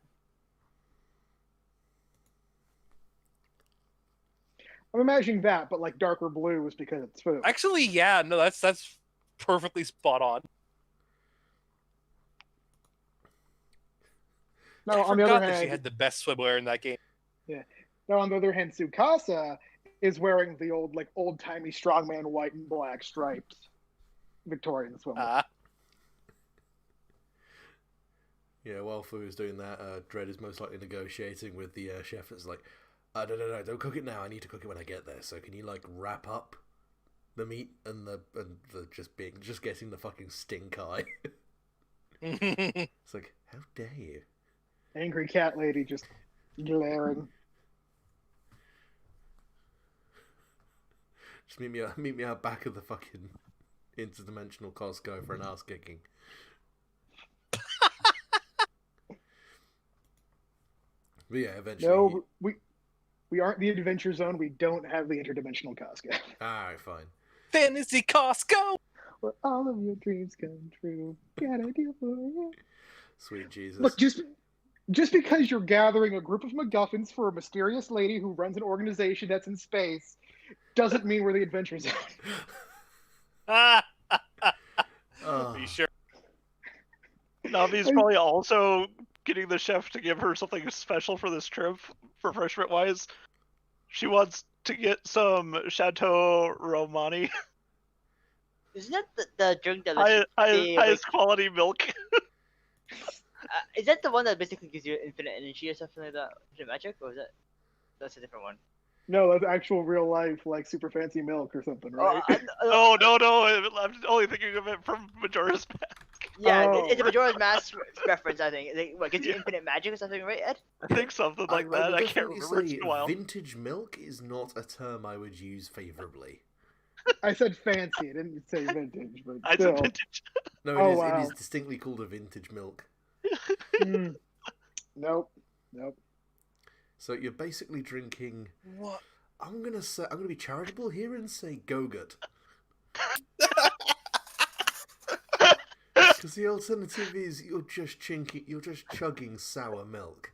I'm imagining that, but like darker blue is because it's food.
Actually, yeah, no, that's perfectly spot on.
No,
I
on the
forgot
other
that
hand,
she had the best swimwear in that game.
now on the other hand, Tsukasa is wearing the old timey strongman white and black striped Victorian swimwear.
Yeah, while Fu is doing that, Dredd is most likely negotiating with the chef. That's like, no, don't cook it now. I need to cook it when I get there. So can you like wrap up the meat and the just getting the fucking stink eye? It's like, how dare you?
Angry cat lady just glaring.
Just meet me out back of the fucking interdimensional Costco for an ass kicking. But yeah, eventually.
No, we aren't the Adventure Zone. We don't have the interdimensional Costco.
Alright, fine.
Fantasy Costco.
Where all of your dreams come true. Got a deal for you.
Sweet Jesus.
Look, just because you're gathering a group of MacGuffins for a mysterious lady who runs an organization that's in space doesn't mean we're the Adventure Zone.
Are
Oh.
you sure?
Navi's probably also getting the chef to give her something special for this trip, refreshment wise. She wants to get some Chateau Romani.
Isn't that the drink that lets you
Highest quality milk.
is that the one that basically gives you infinite energy or something like that? Is it magic or is that's a different one?
No, that's actual real life, like super fancy milk or something, right?
Oh, no. I'm only thinking of it from Majora's Mask.
Yeah,
Oh.
it's a Majora's Mask reference, I think. What gives you infinite magic or something, right, Ed?
I think something like that.
would
I can't
definitely
remember. It's
say
been a while.
vintage milk is not a term I would use favorably.
I said fancy. I didn't say vintage, but
I
still.
said vintage.
No,
Oh,
it
wow.
is distinctly called a vintage milk.
Mm. Nope.
So you're basically drinking.
What?
I'm gonna be charitable here and say Go-Gurt. Because the alternative is you're just chugging sour milk.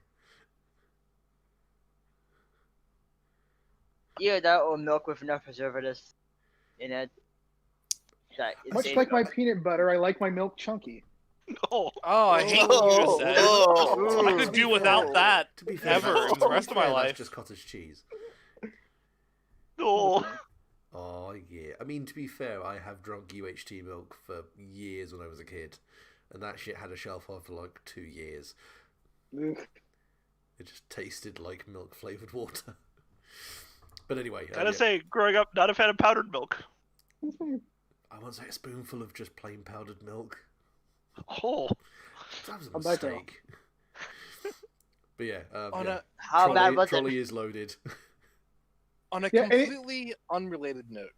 Either that or milk with enough preservatives in it.
Much like my peanut butter, I like my milk chunky.
No.
Oh, I hate what you just said. I could
To
do
be
without
fair-
that
To be fair,
ever
that's-
in the rest of my
that's
life.
just cottage cheese.
No.
Oh yeah. I mean, to be fair, I have drunk UHT milk for years when I was a kid, and that shit had a shelf life for like 2 years.
Ugh.
It just tasted like milk flavored water. But anyway,
Gotta say, growing up, not a fan of powdered milk.
That's fine.
I once ate a spoonful of just plain powdered milk.
Oh.
That was a
How'd that go?
mistake. But yeah,
On
yeah.
How bad was
trolley
it?
is loaded.
On a
Yeah, and it-
completely unrelated note,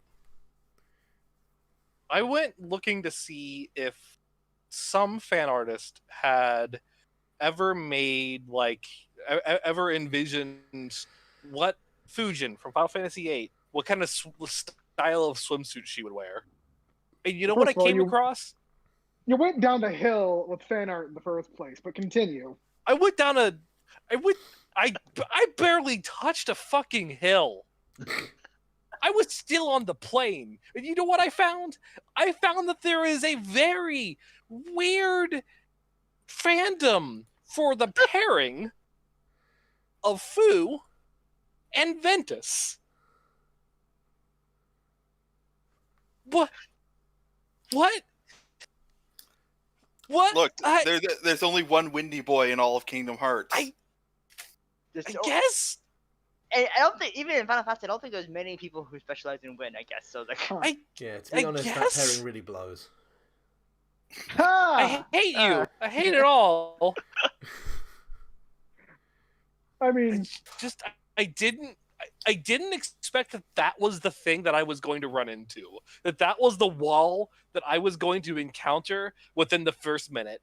I went looking to see if some fan artist had ever made, ever envisioned what Fujin from Final Fantasy VIII, what kind of style of swimsuit she would wear. And you know what I
First of all,
came across?
You went down the hill with fan art in the first place, but continue.
I went I barely touched a fucking hill. I was still on the plane. And you know what I found? I found that there is a very weird fandom for the pairing of Fu and Ventus. What? What? What?
Look, there's only one windy boy in all of Kingdom Hearts.
I guess.
And I don't think, even in Final Fantasy, I don't think there's many people who specialize in wind, I guess. So, like,
Yeah, to be honest,
guess.
that pairing really blows.
I hate you. I hate it all.
I mean,
I didn't expect that was the thing that I was going to run into. That was the wall that I was going to encounter within the first minute.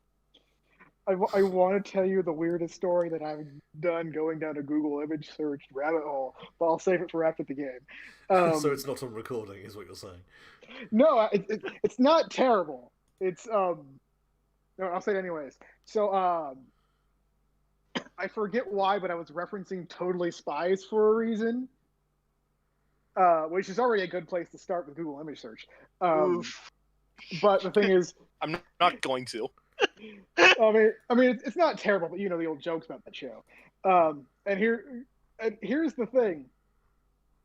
I want to tell you the weirdest story that I've done going down a Google image search rabbit hole, but I'll save it for after the game.
So it's not on recording, is what you're saying?
No, it's not terrible. It's no, I'll say it anyways. So I forget why, but I was referencing Totally Spies for a reason, which is already a good place to start with Google image search. But the thing is,
I'm not going to.
I mean, it's not terrible, but you know the old jokes about that show. And here's the thing: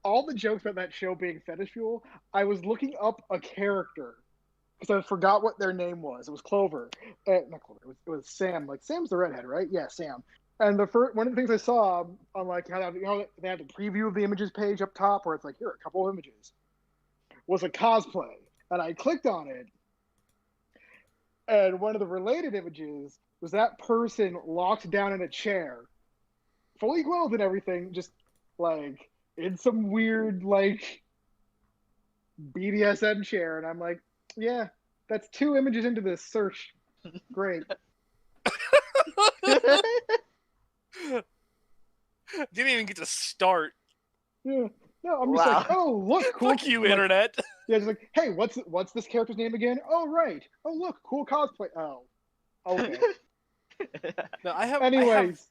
all the jokes about that show being fetish fuel. I was looking up a character because I forgot what their name was. It was Clover. Not Clover. It was Sam. Like Sam's the redhead, right? Yeah, Sam. And one of the things I saw on like how they had the preview of the images page up top where it's like here are a couple of images was a cosplay, and I clicked on it. And one of the related images was that person locked down in a chair, fully clothed and everything, just like in some weird like BDSM chair. And I'm like, yeah, that's 2 images into this search. Great.
Didn't even get to start.
Yeah. No, I'm just like, oh, look, cool.
Fuck you,
like,
internet.
Yeah, just like, hey, what's this character's name again? Oh, right. Oh, look, cool cosplay. Oh, okay.
No,
Anyways,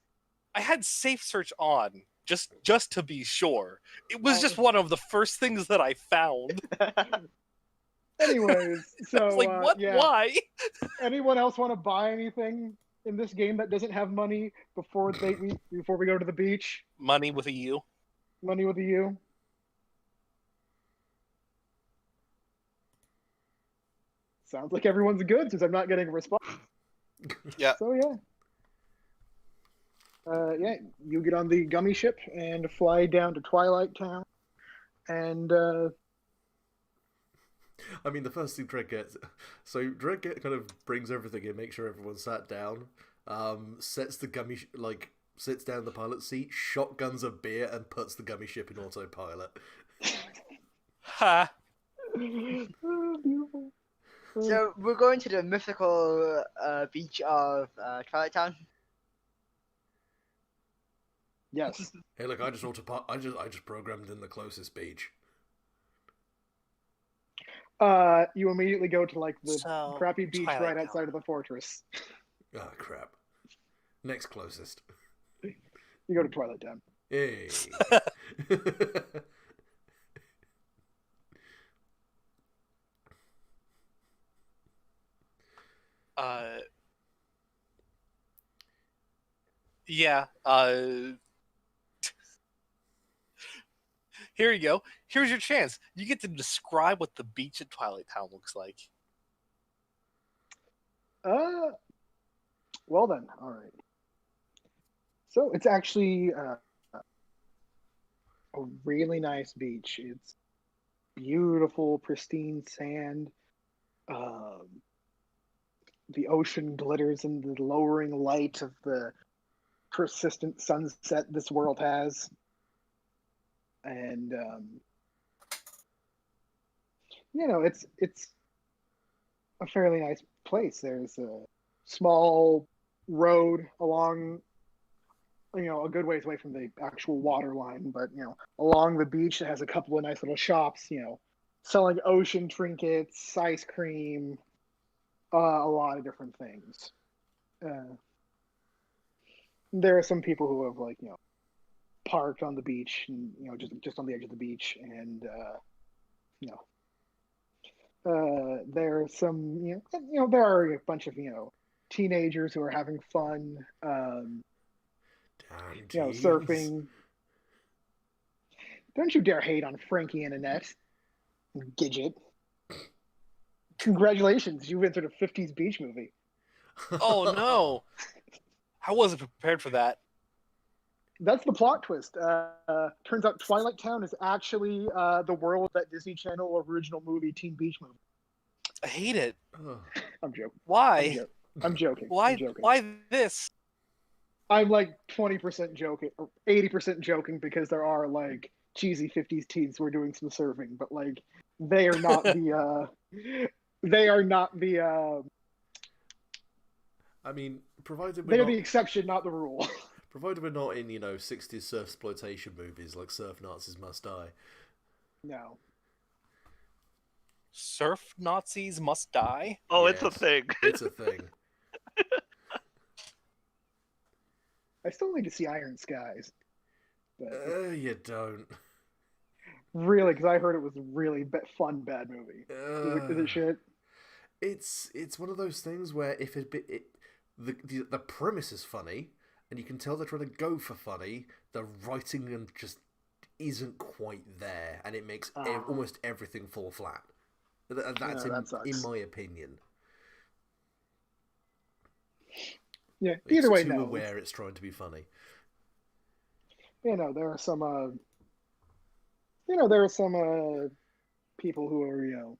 I had safe search on just to be sure. It was just one of the first things that I found.
Anyways, so
I was like, what?
yeah.
Why?
Anyone else want to buy anything in this game that doesn't have money before we go to the beach?
Money with a U.
Money with a U. Sounds like everyone's good since I'm not getting a response.
Yeah.
So yeah. Yeah, you get on the gummy ship and fly down to Twilight Town, and
I mean, the first thing Dredd gets, so Dredd kind of brings everything in, makes sure everyone's sat down, sets the sits down in the pilot seat, shotguns a beer, and puts the gummy ship in autopilot.
Ha!
Oh, beautiful.
So we're going to the mythical beach of Twilight Town.
Yes.
Hey, look, I just programmed in the closest beach.
You immediately go to like the crappy beach
Twilight
right
Town.
outside of the fortress.
Ah, crap. Next closest.
You go to Twilight Town.
Hey.
Yeah. Here you go. Here's your chance. You get to describe what the beach at Twilight Town looks like.
Well then, all right. So it's actually a really nice beach. It's beautiful, pristine sand. The ocean glitters in the lowering light of the persistent sunset this world has. And it's a fairly nice place. There's a small road along, a good ways away from the actual water line, but along the beach it has a couple of nice little shops, selling ocean trinkets, ice cream, a lot of different things. there are some people who have like parked on the beach and just on the edge of the beach, and you know there are some there are a bunch of teenagers who are having fun,
Damn teens.
surfing. Don't you dare hate on Frankie and Annette, Gidget. Congratulations, you've entered a 50s beach movie.
Oh no, I wasn't prepared for that.
That's the plot twist. Turns out Twilight Town is actually the world of that Disney Channel original movie, Teen Beach Movie.
I hate it.
I'm joking.
Why?
I'm joking.
Why?
I'm joking.
Why this?
I'm like 20% joking, or 80% joking, because there are like cheesy 50s teens who are doing some surfing, but like they are not the they are not the
I mean, provided
they're
we're
the
not,
exception, not the rule.
provided we're not in 60s surf exploitation movies like Surf Nazis Must Die.
No.
Surf Nazis must die?
Oh,
Yes,
it's a thing.
It's a thing.
I still need to see Iron Skies. But
You don't.
really, because I heard it was a really fun bad movie. Is it shit?
It's one of those things where if the premise is funny and you can tell they're trying to go for funny, the writing and just isn't quite there, and it makes almost everything fall flat. That's in my opinion.
Yeah. Either way,
too
no.
aware it's trying to be funny.
There are some people who are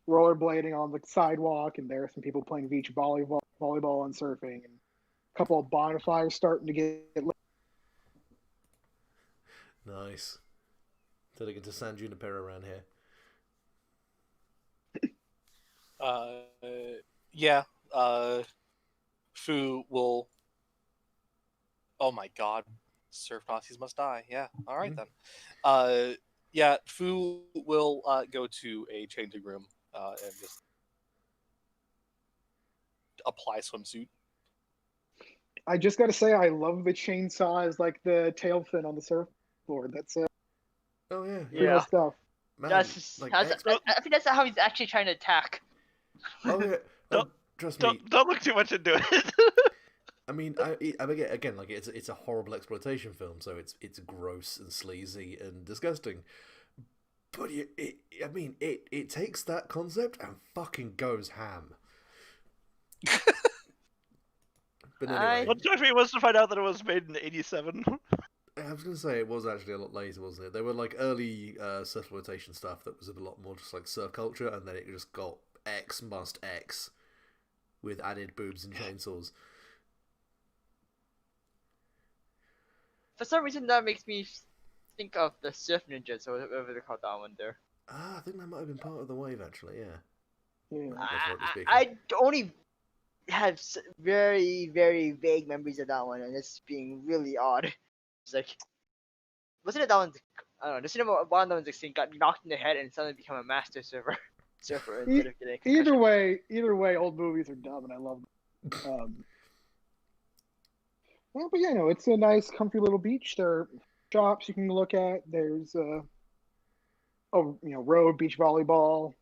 rollerblading on the sidewalk, and there are some people playing beach volleyball and surfing, and a couple of bonfires starting to get lit.
Nice. Turning into San Junipero around here.
Yeah. Fu will. Oh my god. Surf Nazis must die. Yeah. All right then. Yeah. Fu will go to a changing room and just apply swimsuit.
I just got to say, I love the chainsaw as like the tail fin on the surfboard. That's
Oh yeah.
Yeah.
stuff.
Man,
I think that's how he's actually trying to attack.
Oh yeah.
Don't-
Trust me.
Don't look too much into it.
I mean, again, like it's a horrible exploitation film, so it's gross and sleazy and disgusting. But it takes that concept and fucking goes ham. But anyway,
What took me was to find out that it was made in '87.
I was gonna say it was actually a lot later, wasn't it? There were like early surfploitation stuff that was a lot more just like surf culture, and then it just got X must X with added boobs and chainsaws.
For some reason, that makes me think of the Surf Ninjas, or whatever they call that one there.
I think that might have been part of the wave, actually. Yeah.
Yeah.
Metaphorically speaking.
I only have very, very vague memories of that one, and it's being really odd. It's like, wasn't it that one? I don't know. Just one of the ones got knocked in the head and suddenly become a master surfer instead of getting a concussion.
Either way, old movies are dumb, and I love them. Well, but it's a nice, comfy little beach. There are shops you can look at. There's road beach volleyball.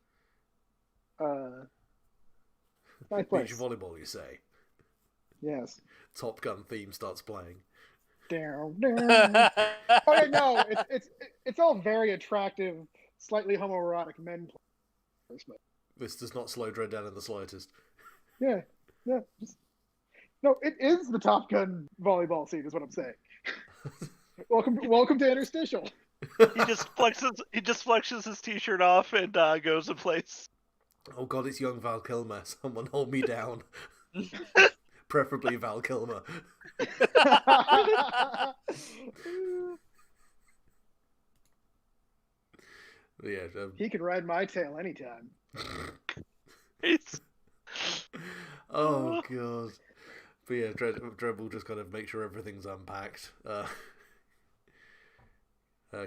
Nice place.
Beach volleyball, you say?
Yes.
Top Gun theme starts playing.
Down. Oh yeah, no, it's all very attractive, slightly homoerotic men players, but
This does not slow Dread down in the slightest.
yeah. No, it is the Top Gun volleyball scene, is what I'm saying. welcome to Interstitial.
He just flexes his t-shirt off and goes and plays.
Oh god, it's young Val Kilmer. Someone hold me down. Preferably Val Kilmer. Yeah.
He can ride my tail anytime.
Oh god. But yeah, Dread will just kind of make sure everything's unpacked.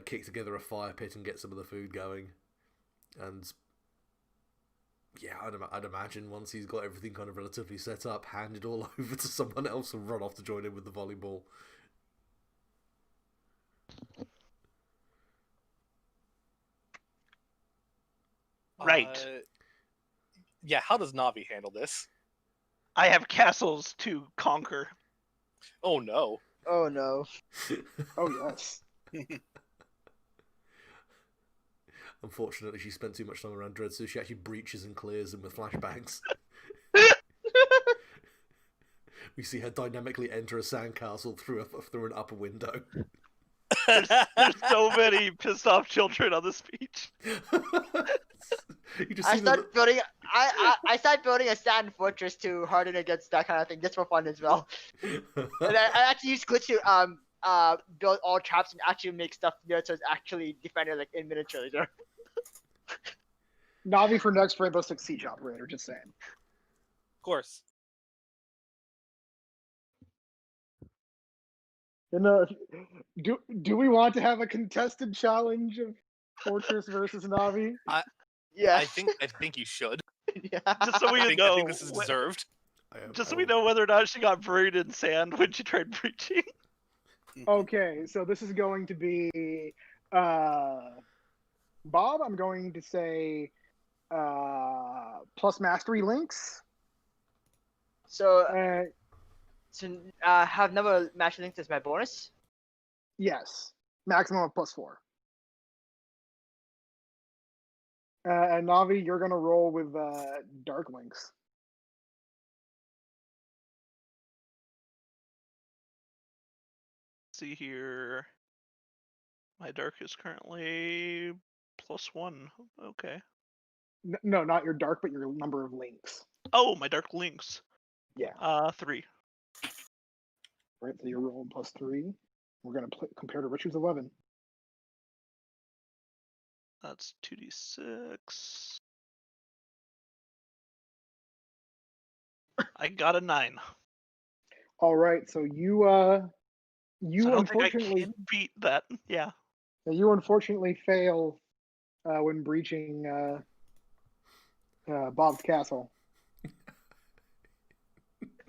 Kick together a fire pit and get some of the food going. And Yeah, I'd imagine once he's got everything kind of relatively set up, hand it all over to someone else and run off to join in with the volleyball.
Right.
Yeah, how does Navi handle this?
I have castles to conquer.
Oh no.
Oh no.
Oh yes.
Unfortunately, she spent too much time around Dread, so she actually breaches and clears them with flashbangs. We see her dynamically enter a sandcastle through an upper window.
There's so many pissed off children on this beach.
You just
I
see
start building. I start building a sand fortress to harden against that kind of thing, just for fun as well. And I actually use glitch to build all traps and actually make stuff there so it's actually defended like in miniature later.
Navi for next Rainbow Six Siege operator. Just saying.
Of course.
And do we want to have a contested challenge of Fortress versus Navi?
Yeah.
I think you should.
Yeah.
Just so we
I
know.
think this is deserved.
Just so we know whether or not she got buried in sand when she tried breaching.
Okay, so this is going to be Bob. I'm going to say plus mastery links.
So have number match links as my bonus.
Yes, maximum of +4. And Navi, you're gonna roll with dark links.
See here. My dark is currently +1. Okay.
No, not your dark, but your number of links.
Oh, my dark links.
Yeah.
3.
Right, so you're rolling +3. We're gonna compare to Richard's 11.
That's 2d6. I got a 9.
All right, so you
So I don't think I
unfortunately
can beat that. Yeah.
fail when breaching Bob's castle.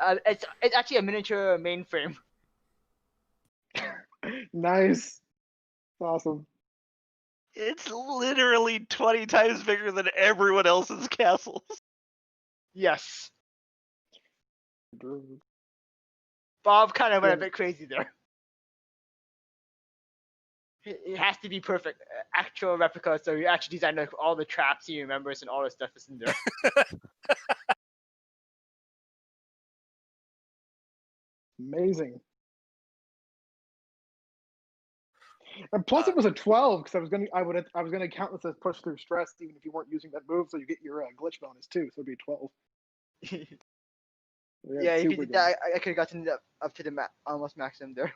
It's actually a miniature mainframe.
Nice, awesome.
It's literally 20 times bigger than everyone else's castles.
Yes. Bob kind of went a
Yeah.
bit crazy there. It has to be perfect, actual replica. So you actually designed like all the traps he remembers and all the stuff is in there.
Amazing. And plus, it was a 12 because I was gonna count this as push through stress even if you weren't using that move, so you get your glitch bonus too. So it'd be 12.
Yeah, if you
super
did that, I could have gotten up to the almost maximum there.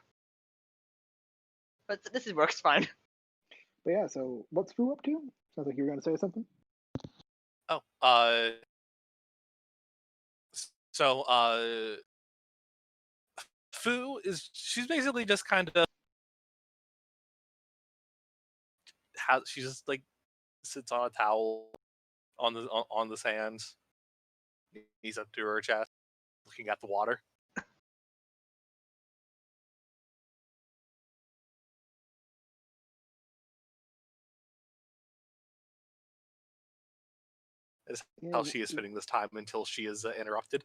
But this works fine.
But yeah, so what's Fu up to? Sounds like you were gonna say something.
Oh, so Fu she's basically just kind of she just like sits on a towel on the sand, knees up to her chest, looking at the water. Is how she is spending this time until she is interrupted.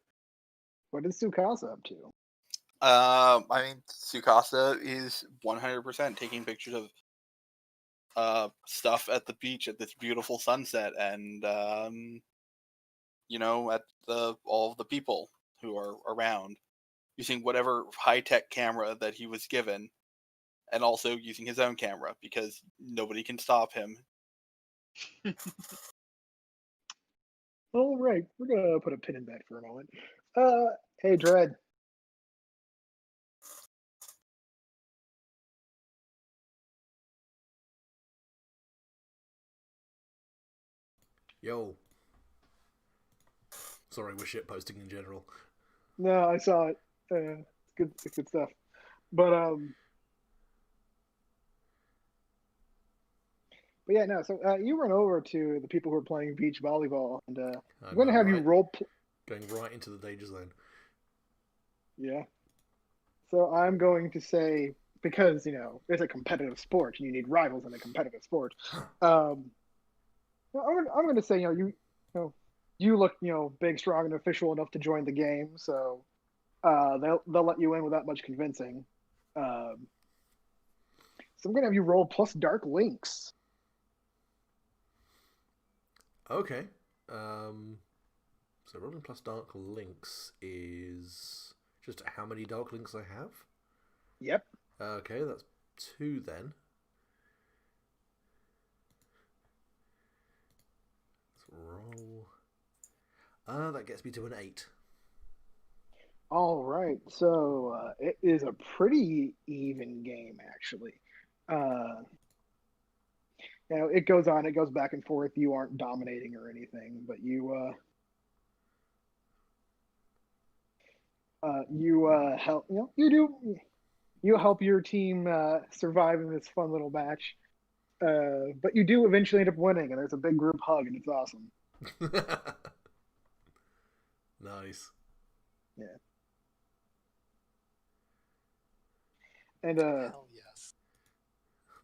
What is Tsukasa up to?
I mean, Tsukasa is 100% taking pictures of stuff at the beach at this beautiful sunset, and at all of the people who are around, using whatever high-tech camera that he was given, and also using his own camera because nobody can stop him.
All right, we're gonna put a pin in that for a moment. Hey, Dread.
Yo. Sorry, we're shitposting in general.
No, I saw it. It's good stuff. But But yeah, no. So you run over to the people who are playing beach volleyball, and I'm going to
going
have you
right,
roll.
Going right into the danger zone.
Yeah. So I'm going to say, because it's a competitive sport, and you need rivals in a competitive sport. I'm going to say, you look, big, strong, and official enough to join the game. So they'll let you in without much convincing. So I'm going to have you roll plus Dark Links.
Okay. So rolling plus Dark Links is just how many Dark Links I have?
Yep.
Okay, that's 2 then. Let's roll. That gets me to an 8.
All right. So it is a pretty even game, actually. It goes on, it goes back and forth. You aren't dominating or anything, but you help. You help your team survive in this fun little match. But you do eventually end up winning, and there's a big group hug, and it's awesome.
Nice.
Yeah. And
Hell yes.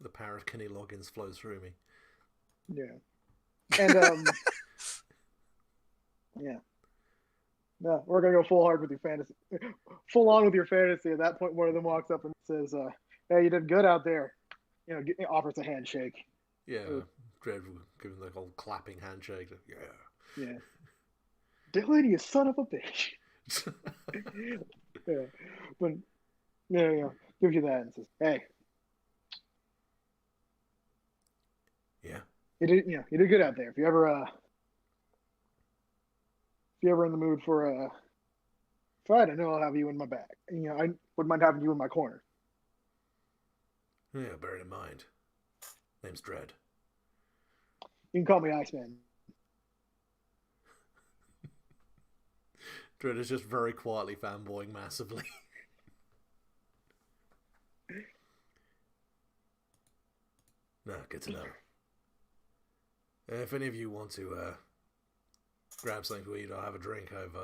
The power of Kenny Loggins flows through me.
yeah. And yeah. No, we're gonna go full hard with your fantasy, full on with your fantasy. At that point, one of them walks up and says, "Hey, you did good out there." Offers a handshake.
Yeah, Dreadful giving the whole clapping handshake. Yeah.
Yeah. Dylan, you son of a bitch. Yeah. But gives you that and says, "Hey,
Yeah.
you did good out there. If you ever in the mood for a fight, I know I'll have you in my back. I wouldn't mind having you in my corner."
Yeah, bear it in mind. Name's Dread.
You can call me Iceman.
Dread is just very quietly fanboying massively. No, good to know. If any of you want to grab something to eat or have a drink, I've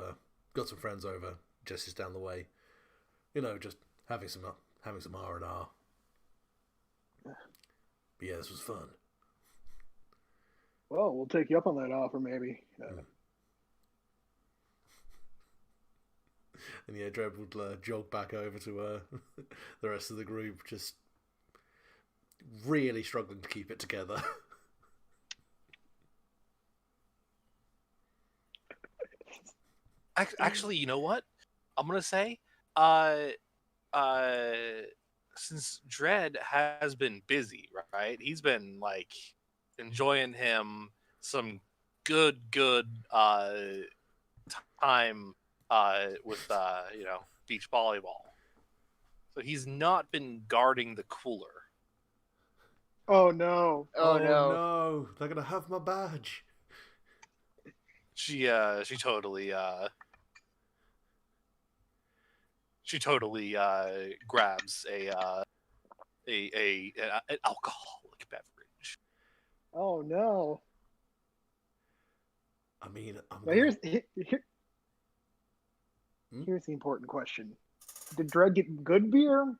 got some friends over. Jesse's down the way. Just having some R&R. But yeah, this was fun.
Well, we'll take you up on that offer, maybe.
And yeah, Dread would jog back over to the rest of the group, just really struggling to keep it together.
Actually, you know what? I'm gonna say, since Dredd has been busy, right? He's been like enjoying some good time with beach volleyball. So he's not been guarding the cooler.
Oh no!
Oh no!
No, they're gonna have my badge.
She totally grabs an alcoholic beverage.
Oh no!
I mean,
Now here's the important question: did Dredd get good beer,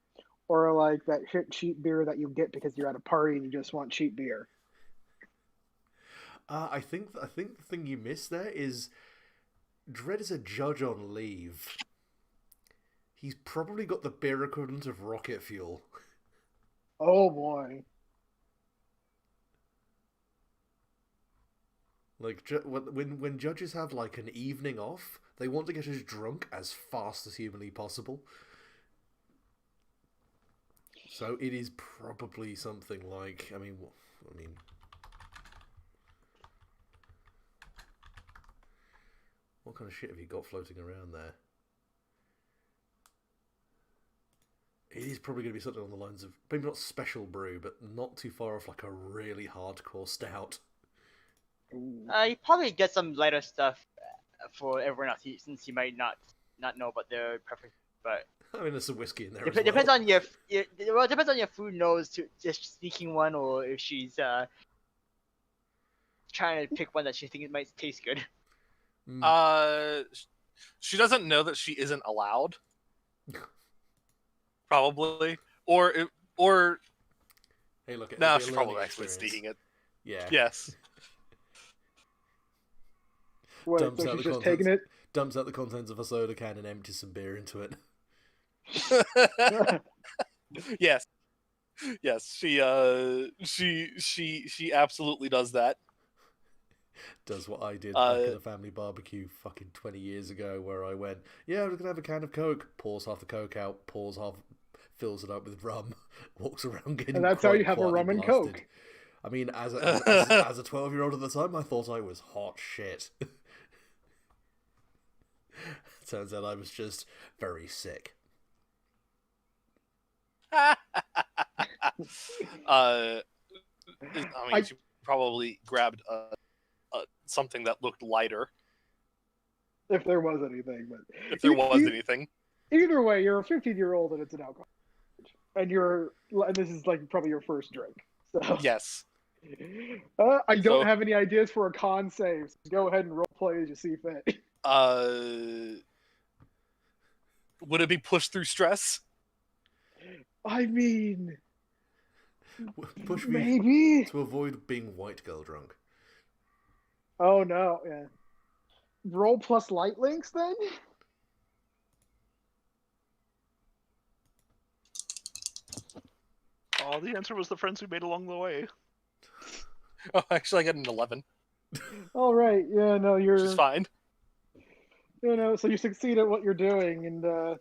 or like that shit cheap beer that you get because you're at a party and you just want cheap beer?
I think the thing you missed there is Dredd is a judge on leave. He's probably got the beer equivalent of rocket fuel.
Oh boy!
Like when judges have like an evening off, they want to get as drunk as fast as humanly possible. So it is probably something like, I mean, what kind of shit have you got floating around there? It is probably going to be something on the lines of, maybe not special brew, but not too far off like a really hardcore stout.
You probably get some lighter stuff for everyone else, since you might not know about their preference. But
I mean, there's some whiskey in there.
Depends on your food nose to just sneaking one, or if she's trying to pick one that she thinks might taste good.
She doesn't know that she isn't allowed. Probably, or
Hey, look,
no,
it'll be a
she's
learning
probably actually
experience.
sneaking it.
Yeah.
Yes.
Wait,
Dumps
so
out
she's
the
just
contents.
taking it?
Dumps out the contents of a soda can and empties some beer into it.
Yes. Yes, she absolutely does that.
Does what I did
Uh,
back at a family barbecue fucking 20 years ago, where I went, yeah, I'm just gonna have a can of Coke, pours half the Coke out, pours half, fills it up with rum, walks around getting
And that's how you have a
quietly
rum and
blasted.
Coke.
I mean, as a 12-year-old at the time, I thought I was hot shit. Turns out I was just very sick.
I mean, she probably grabbed something that looked lighter.
If there was anything, but
If there was anything.
Either way, you're a 15-year-old and it's an alcohol, and this is like probably your first drink. So
Yes.
I don't have any ideas for a con save. So go ahead and role play as you see fit.
Would it be pushed through stress?
I mean,
Push me
maybe
to avoid being white girl drunk.
Oh no, yeah. Roll plus light links then?
Oh, the answer was the friends we made along the way.
Oh, actually, I got an 11.
All right, yeah, no, you're.
Which is fine.
You know, so you succeed at what you're doing, and there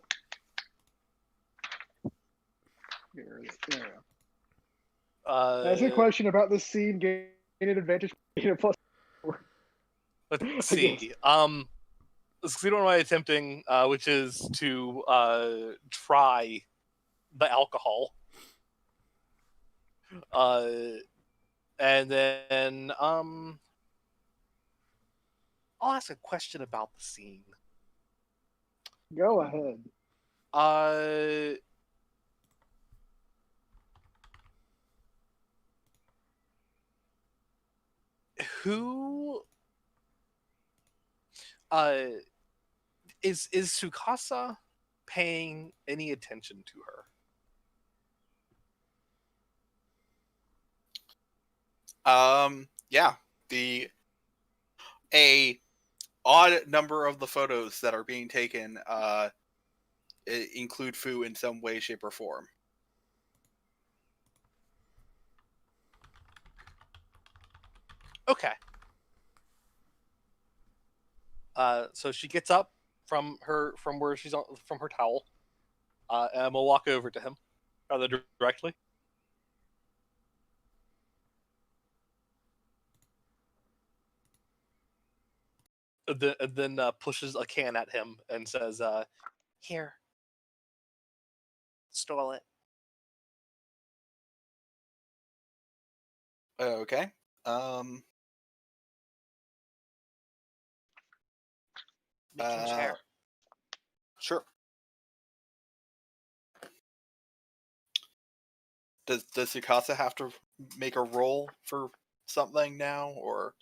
you go. That's a question about this scene gaining an advantage. Plus.
Let's see. Succeed on my attempting, which is to try the alcohol. And then I'll ask a question about the scene.
Go ahead.
Who is Tsukasa paying any attention to her?
Yeah. A odd number of the photos that are being taken include Fu in some way, shape, or form.
Okay. So she gets up from where she's on, from her towel, and we'll walk over to him rather directly. And then pushes a can at him and says, "Here, stole it."
Okay. Sure. Does Tsukasa have to make a roll for something now, or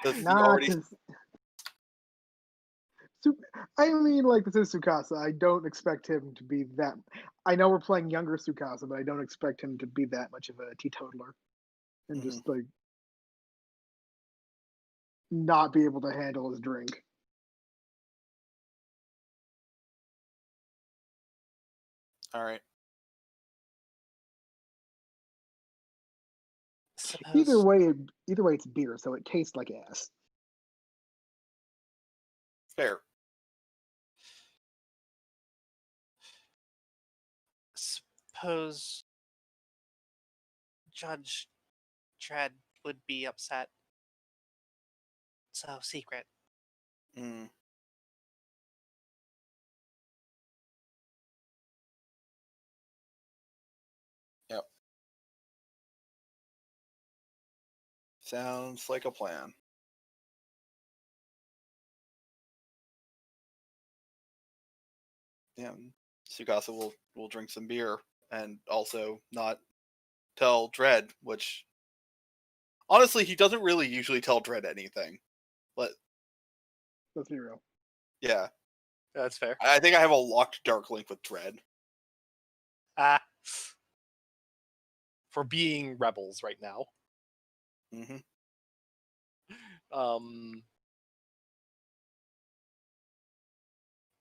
does he already?
I mean, like, this is Tsukasa. I don't expect him to be that. I know we're playing younger Tsukasa, but I don't expect him to be that much of a teetotaler and just like not be able to handle his drink.
All right.
Either way, it's beer, so it tastes like ass.
Fair.
Suppose Judge Dredd would be upset. So secret.
Mm. Yep. Sounds like a plan. Yeah, Tsukasa will drink some beer and also not tell Dredd, which Honestly, he doesn't really usually tell Dredd anything. But
Let's be real.
yeah,
That's fair.
I think I have a locked dark link with Dredd.
Ah. For being rebels right now.
Mm-hmm.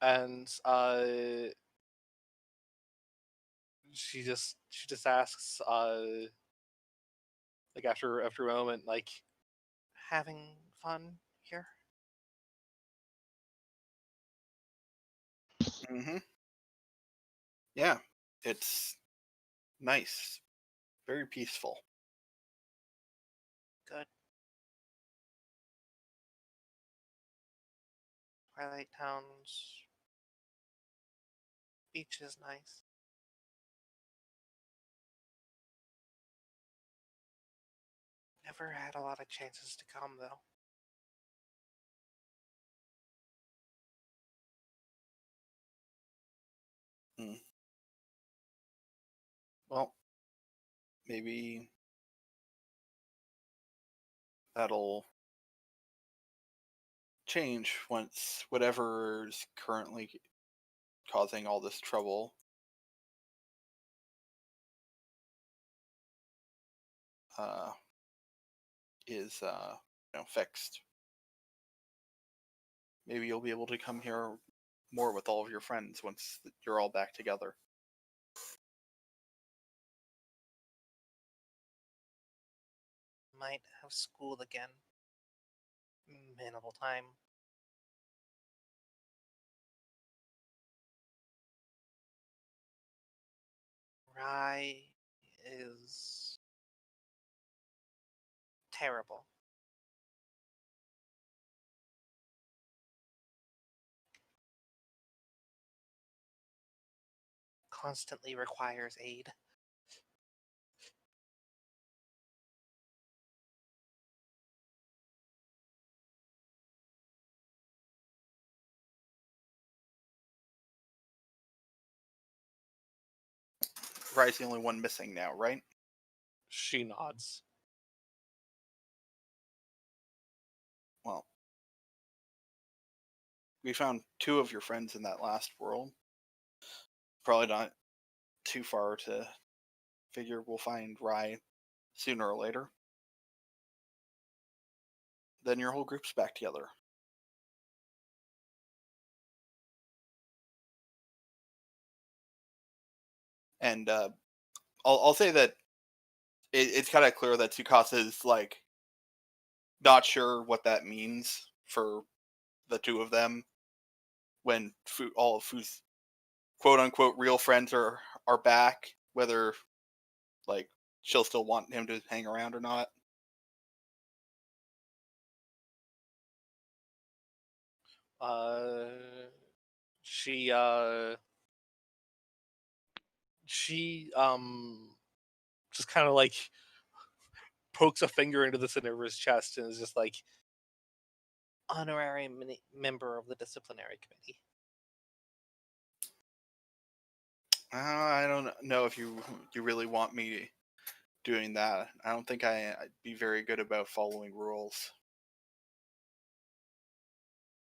And she just asks, like after a moment, like,
Having fun here?
Mm-hmm. Yeah, it's nice, very peaceful.
Good. Twilight Town's beach is nice. Never had a lot of chances to come, though.
Mm. Well, maybe that'll change once whatever's currently causing all this trouble is fixed. Maybe you'll be able to come here more with all of your friends once you're all back together.
Might have school again. Minimal time. Rye is terrible. Constantly requires aid.
Rye's the only one missing now, right?
she nods.
Well, we found 2 of your friends in that last world. Probably not too far to figure we'll find Rye sooner or later. Then your whole group's back together. And I'll say that it's kind of clear that Tsukasa's like not sure what that means for the 2 of them when all of Fu's quote unquote real friends are back, whether like she'll still want him to hang around or not.
She just kind of like pokes a finger into the center of his chest and is just like,
Honorary member of the disciplinary committee.
I don't know if you really want me doing that. I don't think I'd be very good about following rules.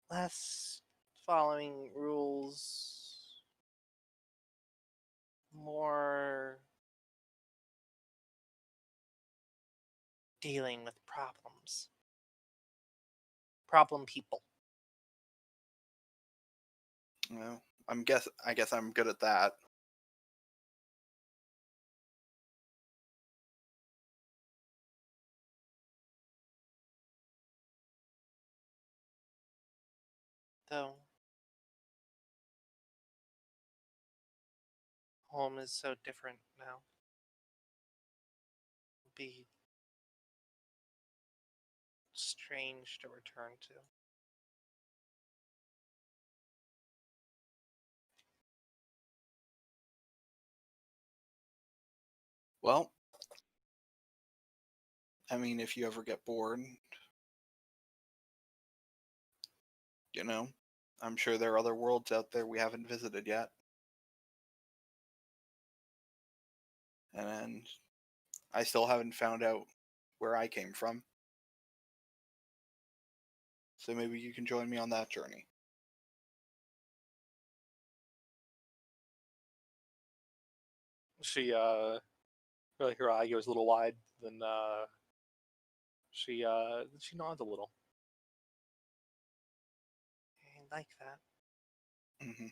Less following rules, more dealing with problems. Problem people.
Well, I guess I'm good at that.
Though home is so different now. It'd be strange to return to.
Well, I mean, if you ever get bored, I'm sure there are other worlds out there we haven't visited yet. And I still haven't found out where I came from. So maybe you can join me on that journey.
She really her eye goes a little wide, then she nods a little.
I like that.
Mm-hmm.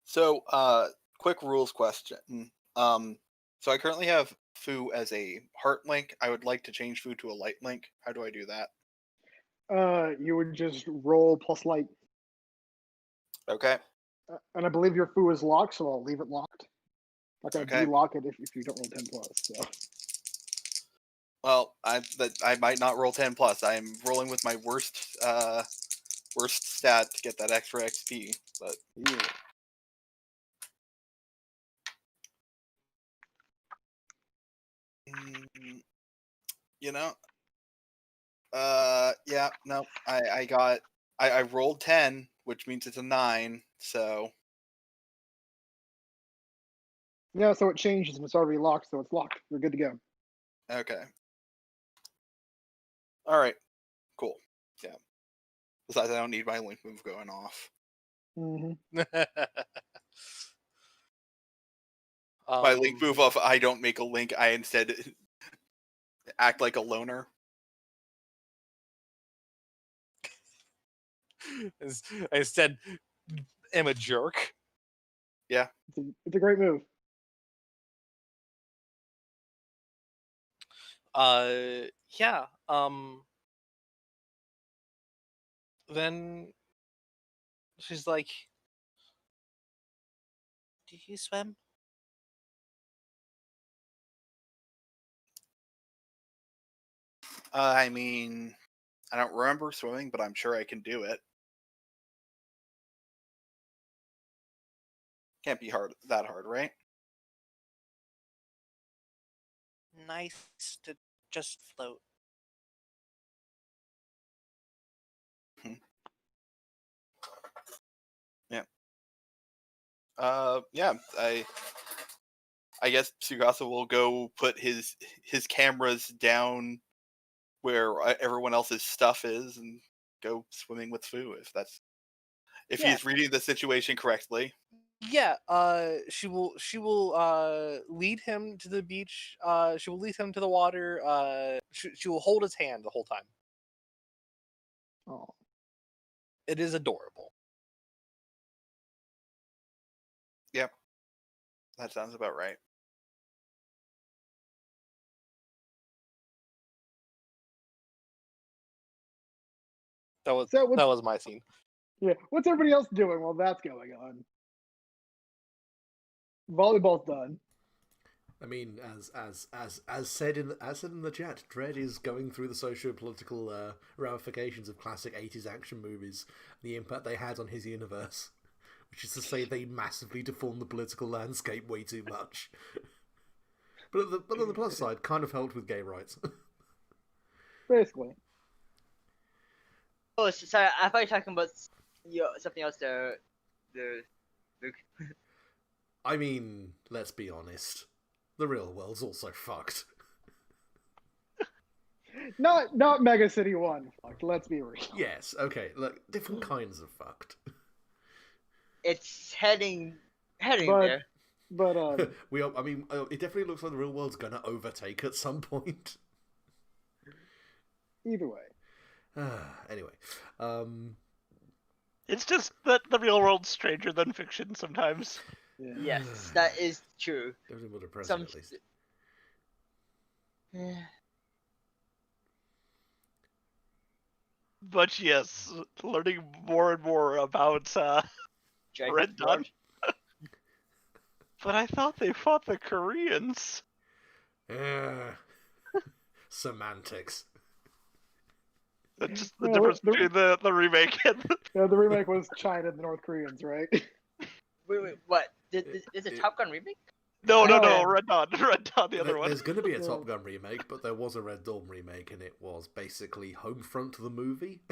So, quick rules question. So I currently have Fu as a heart link. I would like to change Fu to a light link. How do I do that?
You would just roll plus light.
Okay.
And I believe your foo is locked, so I'll leave it locked. Like, I'd
Okay.
relock it if you don't roll 10 plus. So.
Well, I might not roll 10 plus. I'm rolling with my worst stat to get that extra XP. But
Yeah.
you know, yeah, no, I rolled 10, which means it's a 9. So
Yeah, so it changes and it's already locked, so it's locked. We're good to go.
okay. All right. Cool. Yeah. Besides, I don't need my link move going off.
Mm-hmm.
My link move off. I don't make a link. I instead act like a loner.
Instead, am a jerk.
Yeah.
It's a great move.
Yeah. Then she's like,
Do you swim?
I mean, I don't remember swimming, but I'm sure I can do it. Can't be that hard, right?
Nice to just float.
Yeah. Yeah. I guess Tsugasa will go put his cameras down where everyone else's stuff is and go swimming with Fu if
Yeah.
he's reading the situation correctly.
yeah. She will lead him to the beach. She will lead him to the water. She will hold his hand the whole time.
Oh.
It is adorable.
Yep. That sounds about right.
That was
So
that was my scene.
Yeah. What's everybody else doing while that's going on? Volleyball's done.
I mean, as said in the chat, Dredd is going through the socio-political ramifications of classic 80s action movies, the impact they had on his universe, which is to say they massively deformed the political landscape way too much. But on the plus side, kind of helped with gay rights.
Basically.
Oh, sorry, I thought you were talking about something else there. Luke.
I mean, let's be honest. The real world's also fucked.
Not Mega City 1 fucked, let's be real.
Yes, okay, look, different kinds of fucked.
It's heading there.
But
it definitely looks like the real world's gonna overtake at some point.
Either way.
Anyway,
It's just that the real world's stranger than fiction sometimes.
Yeah.
Yes, that is true.
definitely more depressing at least.
But yes, learning more and more about Red Dawn. But I thought they fought the Koreans.
Semantics.
That's just the difference between the remake and
Yeah, the remake was China and the North Koreans, right?
Wait, what? Is it Top Gun remake?
No, Red Dawn, the other one.
There's going to be a Top Gun remake, but there was a Red Dawn remake, and it was basically Homefront the movie.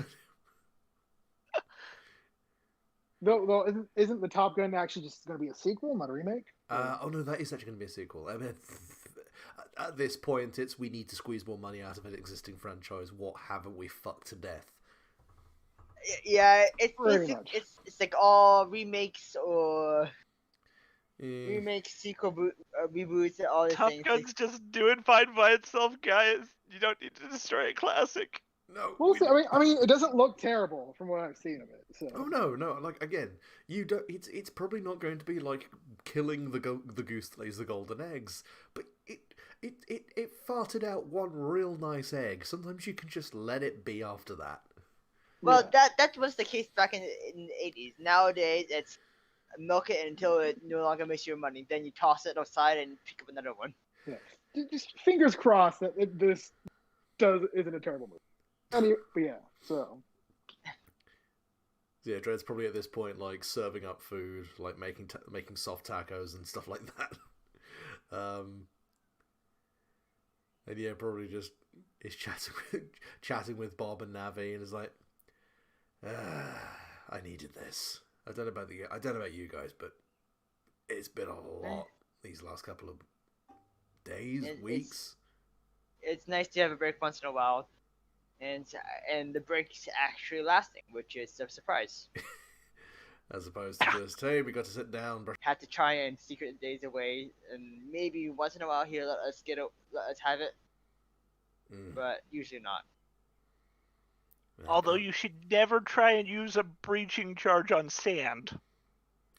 No, isn't the Top Gun actually just going to be a sequel, not a remake?
Oh no, that is actually going to be a sequel. I mean, At this point, it's we need to squeeze more money out of an existing franchise. What haven't we fucked to death?
Yeah, it's
Pretty
basic.
much.
It's like all remakes or
Eh,
remakes, reboots, and all these
Top
things.
Gun's just doing fine by itself, guys. You don't need to destroy a classic.
no,
We'll
we
see. I mean, it doesn't look terrible from what I've seen of it. So.
Oh no! Like again, you don't. It's probably not going to be like killing the goose that lays the golden eggs, but it farted out one real nice egg. Sometimes you can just let it be after that.
Well,
Yeah.
that was the case back in the 80s. Nowadays, it's milk it until it no longer makes you money. Then you toss it aside and pick up another one.
Yeah. Just fingers crossed that this isn't a terrible movie. But yeah, so.
Yeah, Dread's probably at this point like serving up food, like making soft tacos and stuff like that. And yeah, probably just is chatting with Bob and Navi, and is like, I needed this. I don't know about you guys, but it's been a lot these last couple of days, weeks.
It's nice to have a break once in a while, and the break's actually lasting, which is a surprise.
As opposed to just, hey, we got to sit down.
Had to try and secret days away, and maybe once in a while here let us have it, but usually not.
Although you should never try and use a breaching charge on sand.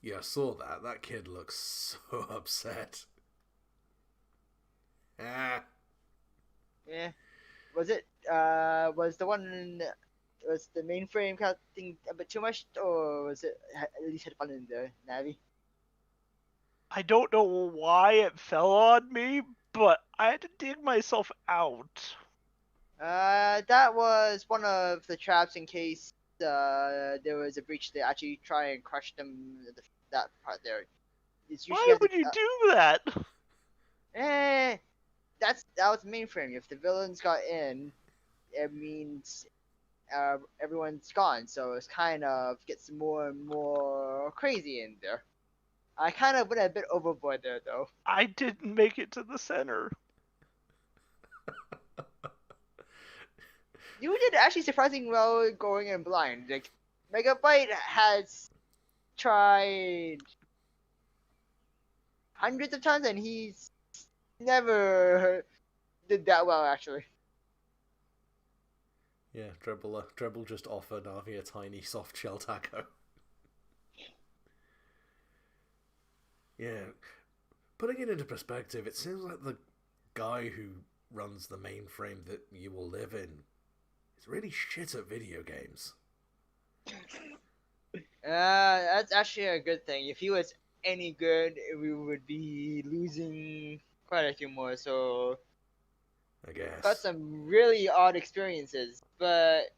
Yeah, I saw that. That kid looks so upset.
Yeah. Was the mainframe kind of thing a bit too much, or was it at least had fun in there, Navi?
I don't know why it fell on me, but I had to dig myself out.
That was one of the traps in case there was a breach. They actually try and crush them. That part there.
Why would you do that?
That was the mainframe. If the villains got in, it means everyone's gone. So it's kind of gets more and more crazy in there. I kind of went a bit overboard there, though.
I didn't make it to the center.
You did actually surprisingly well going in blind. Like, Megabyte has tried hundreds of times, and he's never did that well, actually.
Yeah, Treble just offered Navi a tiny soft shell taco. Yeah, putting it into perspective, it seems like the guy who runs the mainframe that you will live in is really shit at video games.
That's actually a good thing. If he was any good, we would be losing quite a few more. So
I guess.
got some really odd experiences, but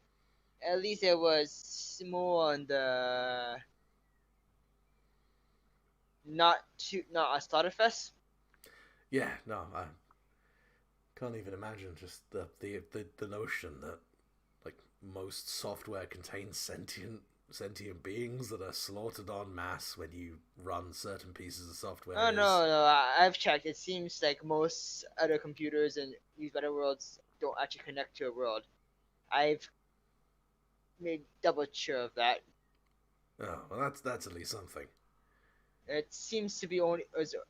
at least it was more on the not a slaughterfest.
Yeah, no, I can't even imagine just the notion that like most software contains sentient beings that are slaughtered en masse when you run certain pieces of software.
Oh no, I've checked. It seems like most other computers and these better worlds don't actually connect to a world. I've made double sure of that.
Oh, well, that's at least something.
It seems to be only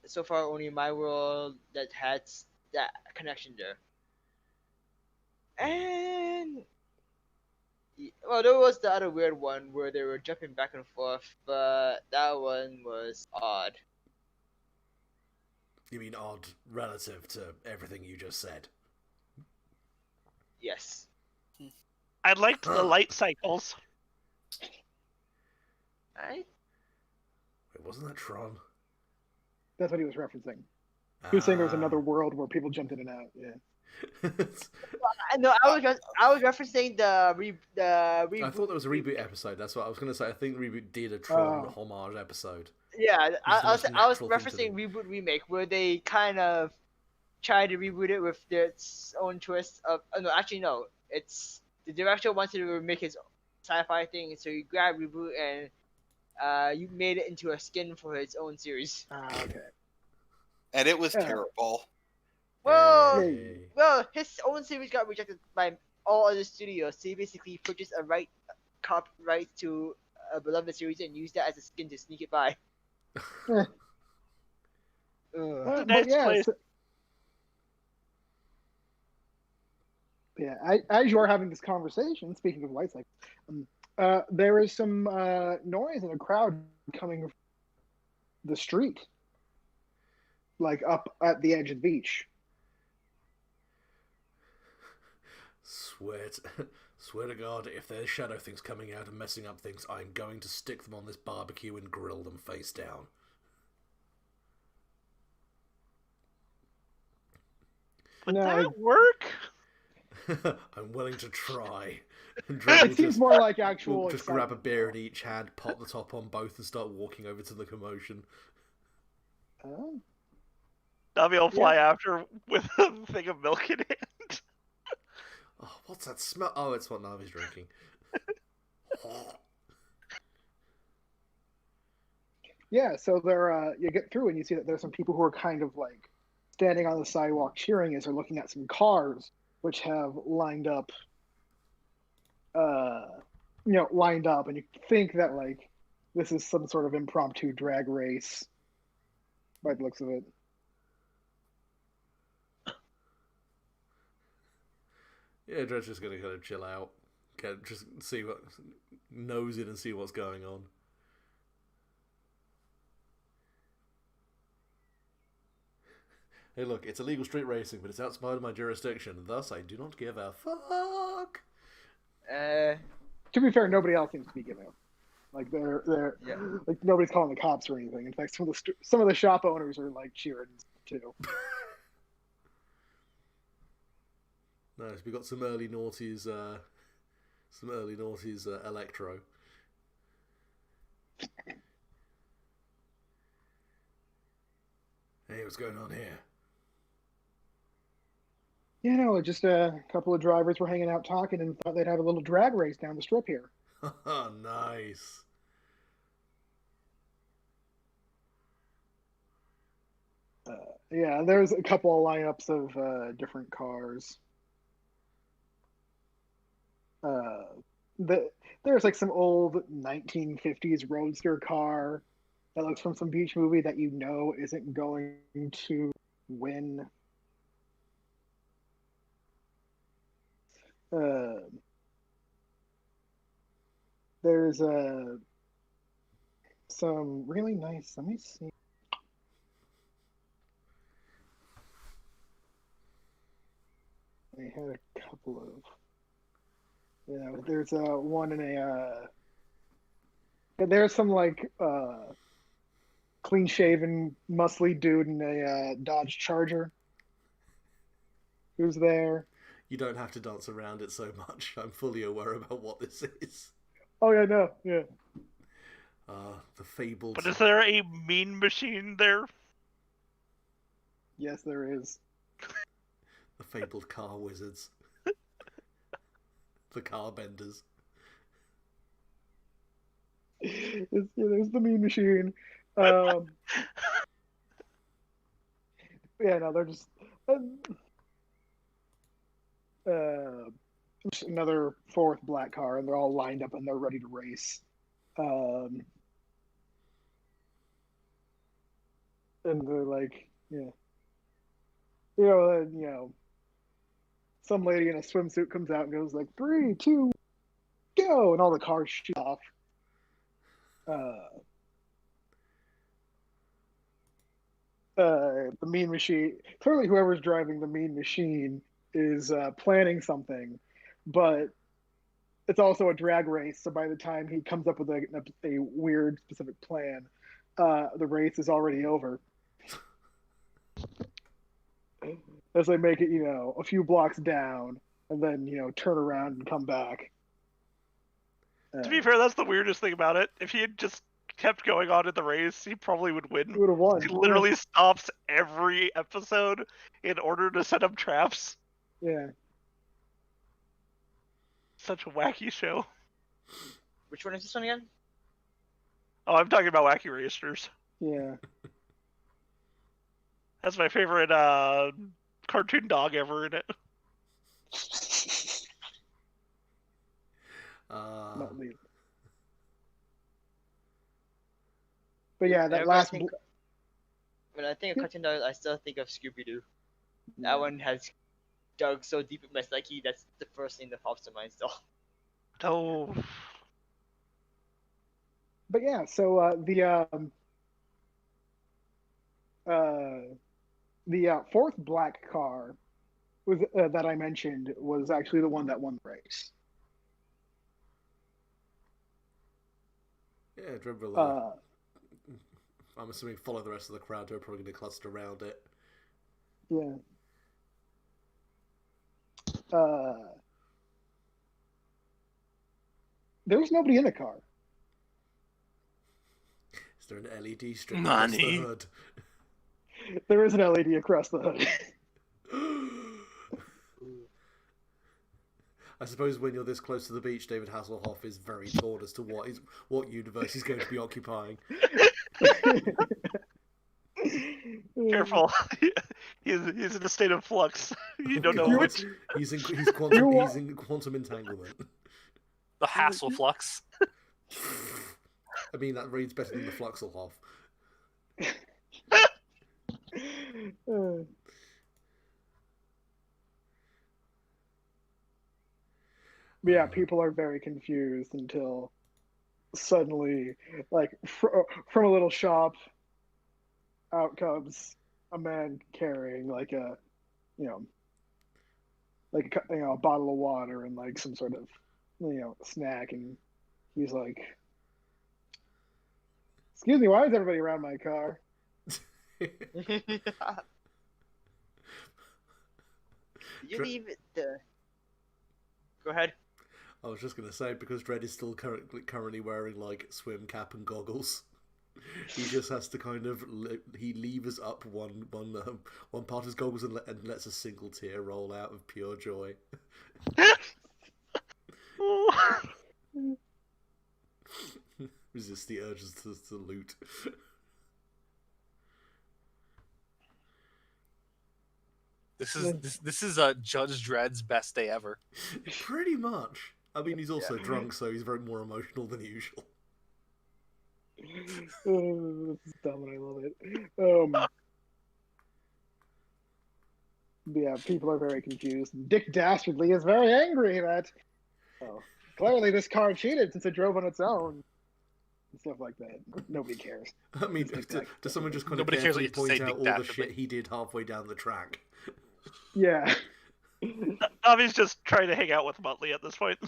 so far only my world that has that connection there. And well, there was the other weird one where they were jumping back and forth, but that one was odd.
You mean odd relative to everything you just said?
Yes.
I liked the light cycles.
Right?
Wait, wasn't that Tron?
That's what he was referencing. He was saying there was another world where people jumped in and out. Yeah.
No, I was referencing the reboot.
I thought there was a reboot episode. That's what I was going to say. I think Reboot did a Tron homage episode.
Yeah, I was
natural thing to
referencing Reboot Remake, where they kind of tried to reboot it with its own twist of. Oh, no, actually no. It's the director wanted to make his sci-fi thing, so you grab Reboot and you made it into a skin for his own series.
Okay.
And it was terrible.
Well, well, his own series got rejected by all other studios, so he basically purchased a copyright to a beloved series and used that as a skin to sneak it by.
It's a
But
nice
yeah,
place.
as you are having this conversation, speaking of lights, like, there is some noise in a crowd coming from the street, like up at the edge of the beach.
Swear to God, if there's shadow things coming out and messing up things, I'm going to stick them on this barbecue and grill them face down.
Would that work?
I'm willing to try.
It seems more like actual.
We'll just grab a beer in each hand, pop the top on both, and start walking over to the commotion.
Oh.
Navi will fly after with a thing of milk in hand.
Oh, what's that smell? Oh, it's what Navi's drinking.
Yeah, so you get through and you see that there's some people who are kind of like standing on the sidewalk cheering as they're looking at some cars which have lined up, and you think that like this is some sort of impromptu drag race by the looks of it.
Yeah, Dred's just gonna kind of chill out, just see what, nose in and see what's going on. Hey, look, it's illegal street racing, but it's outside of my jurisdiction. Thus, I do not give a fuck.
To be fair, nobody else seems to be giving up. Like they're like nobody's calling the cops or anything. In fact, some of the shop owners are like cheering too.
Nice. We got some early noughties. Electro. Hey, what's going on here?
You know, just a couple of drivers were hanging out talking and thought they'd have a little drag race down the strip here.
Nice.
Yeah, there's a couple of lineups of different cars. There's like some old 1950s roadster car that looks from some beach movie that you know isn't going to win. There's some really nice. Let me see. They had a couple of. Yeah, there's one in a. There's some like clean shaven, muscly dude in a Dodge Charger. Who's there?
You don't have to dance around it so much. I'm fully aware about what this is.
Oh yeah, no, yeah.
The fabled.
But is there a mean machine there?
Yes, there is.
The fabled car wizards. The car benders.
There's the mean machine. Yeah, no, they're just. Another fourth black car, and they're all lined up and they're ready to race. And they're like, yeah, some lady in a swimsuit comes out and goes like 3, 2, go, and all the cars shoot off. The mean machine. Clearly, whoever's driving the mean machine is planning something, but it's also a drag race. So by the time he comes up with a weird specific plan, the race is already over. As they make it, a few blocks down, and then turn around and come back.
To be fair, that's the weirdest thing about it. If he had just kept going on in the race, he probably would win.
He would have won.
He literally stops every episode in order to set up traps.
Yeah.
Such a wacky show.
Which one is this one again?
Oh, I'm talking about Wacky Racers.
Yeah.
That's my favorite cartoon dog ever in it.
Not least. But yeah, that
Whenever
last.
when I think of cartoon dogs, I still think of Scooby Doo. That one has dug so deep in my psyche. That's the first thing that pops to mind still.
Oh,
But yeah, so the fourth black car was that I mentioned was actually the one that won the race.
Yeah, Dread will, I'm assuming follow the rest of the crowd who are probably going to cluster around it.
Yeah. There was nobody in the car.
Is there an LED strip across the
Nani?
hood?
There is an LED across the hood.
I suppose when you're this close to the beach, David Hasselhoff is very torn as to what universe he's going to be occupying.
careful! he's in a state of flux. You don't know
God.
which.
He's in quantum entanglement.
The Hasselflux.
I mean, that reads better than the Fluxelhoff.
Yeah, people are very confused until suddenly, like from a little shop, out comes a man carrying like a, a bottle of water and like some sort of, snack, and he's like, "Excuse me, why is everybody around my car?"
You leave the. Go ahead.
I was just going to say, because Dredd is still currently wearing like swim cap and goggles, he just has to kind of he levers up one part of his goggles and lets a single tear roll out of pure joy. Resist the urges to loot.
This is Judge Dredd's best day ever.
Pretty much. I mean, he's also drunk, so he's very more emotional than usual.
Oh, this is dumb and I love it. Yeah, people are very confused. Dick Dastardly is very angry that clearly this car cheated since it drove on its own. And stuff like that. Nobody cares.
I mean, does someone just kind of
Nobody cares what you
point
have to say,
out
Dick
all the
Dastardly.
shit he did halfway down the track?
Yeah.
Navi's just trying to hang out with Muttley at this point.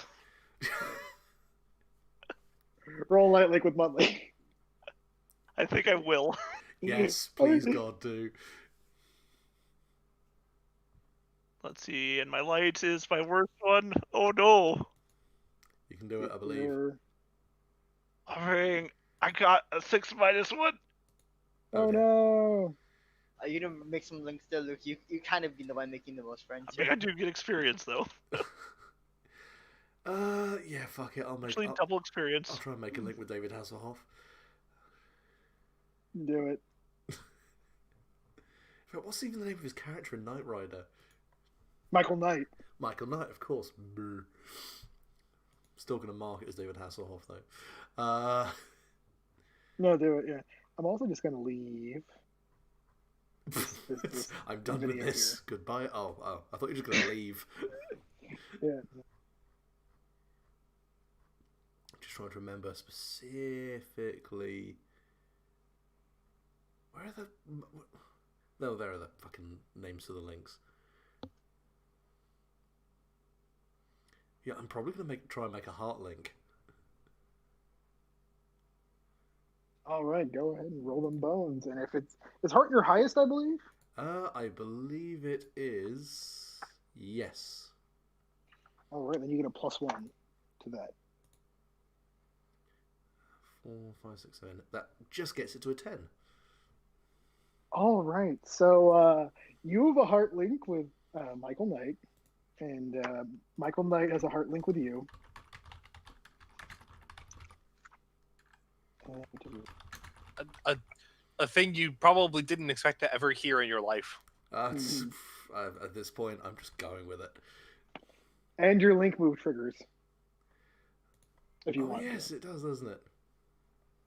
Roll light like with Muttley.
I think I will.
Yes, please, God, do.
Let's see, and my light is my worst one. Oh no!
You can do it, I believe.
I got a 6 minus 1.
Oh
Okay.
no!
You don't make some links there, Luke. You kind of been the one making the most friends.
I think I do get experience though.
Yeah, fuck it. I'll
Double experience.
I'll try and make a link with David Hasselhoff.
Do it.
What's even the name of his character in Knight Rider?
Michael Knight.
Michael Knight, of course. Brr. Still going to mark it as David Hasselhoff, though.
No, do it, yeah. I'm also just going to leave.
I'm done with this. Here. Goodbye. Oh, I thought you were just going to leave.
Yeah.
Just trying to remember specifically. Where are the... No, there are the fucking names to the links. Yeah, I'm probably going to try and make a heart link.
All right, go ahead and roll them bones. And if is heart your highest, I believe?
I believe it is. Yes.
All right, then you get a +1 to that.
4, 5, 6, 7. That just gets it to a 10.
All right, so you have a heart link with Michael Knight, and Michael Knight has a heart link with you.
A thing you probably didn't expect to ever hear in your life.
At this point, I'm just going with it.
And your link move triggers. If you want
yes,
to.
it does, doesn't it?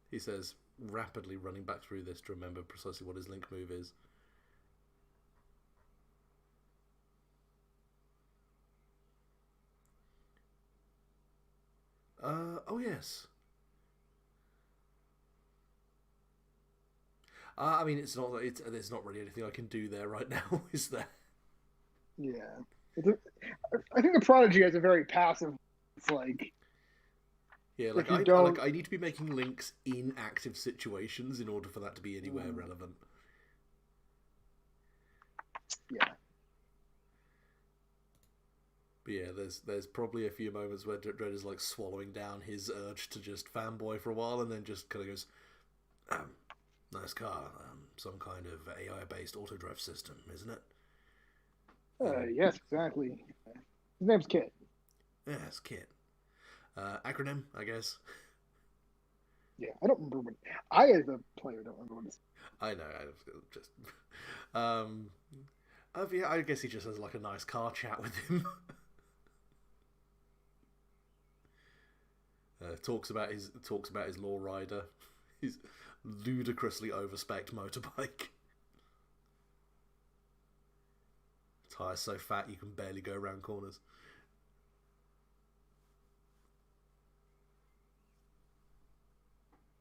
He says, rapidly running back through this to remember precisely what his link move is. Oh yes. I mean, there's not really anything I can do there right now, is there?
Yeah. I think the Prodigy has a very passive. It's like.
Yeah,
like I
need to be making links in active situations in order for that to be anywhere relevant.
Yeah.
But yeah, there's probably a few moments where Dredd is like swallowing down his urge to just fanboy for a while, and then just kind of goes, "Nice car, some kind of AI-based auto-drive system, isn't it?"
Yes, exactly. His name's Kit.
Yes, Kit. Acronym, I guess.
Yeah, I don't remember what. I, as a player, don't remember what it's.
I know. I just. Yeah, I guess he just has like a nice car chat with him. Talks about his lowrider, his ludicrously overspec'd motorbike. Tires so fat you can barely go around corners.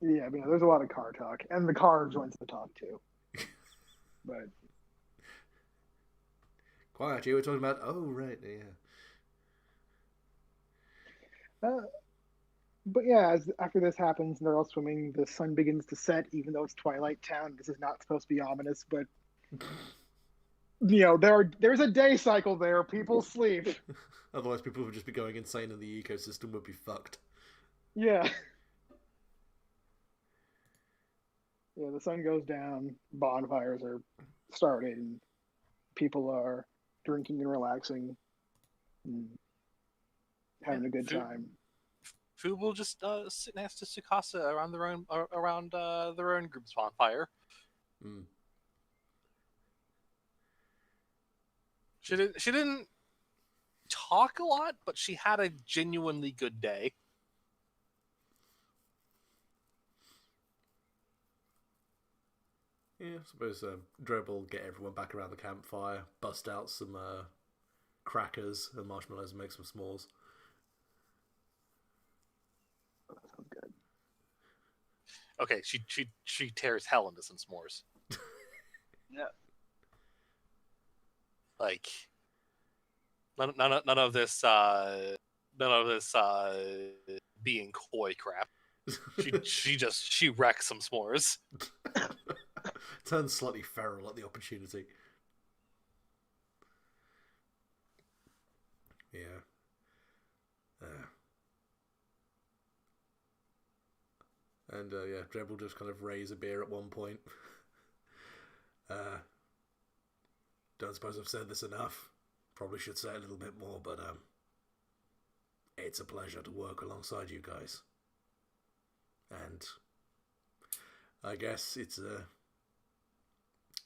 Yeah, I mean, there's a lot of car talk, and the car joins the talk too. But
Quiet, you were talking about. Oh right, yeah.
But yeah, after this happens, and they're all swimming. The sun begins to set, even though it's Twilight Town. This is not supposed to be ominous, but there's a day cycle there. People sleep.
Otherwise, people would just be going insane, and the ecosystem would be fucked.
Yeah. Yeah, the sun goes down. Bonfires are started, and people are drinking and relaxing, and having a good time.
Fu will just sit next to Tsukasa around their own group's bonfire.
Mm.
She didn't talk a lot, but she had a genuinely good day.
Yeah, I suppose Dredd will get everyone back around the campfire, bust out some crackers and marshmallows, and make some s'mores.
That sounds good.
Okay, she tears hell into some s'mores.
Yeah.
Like none of this being coy crap. She wrecks some s'mores.
Turns slightly feral at the opportunity. Yeah. And yeah, Dredd will just kind of raise a beer at one point. Don't suppose I've said this enough. Probably should say a little bit more, but it's a pleasure to work alongside you guys. And I guess it's a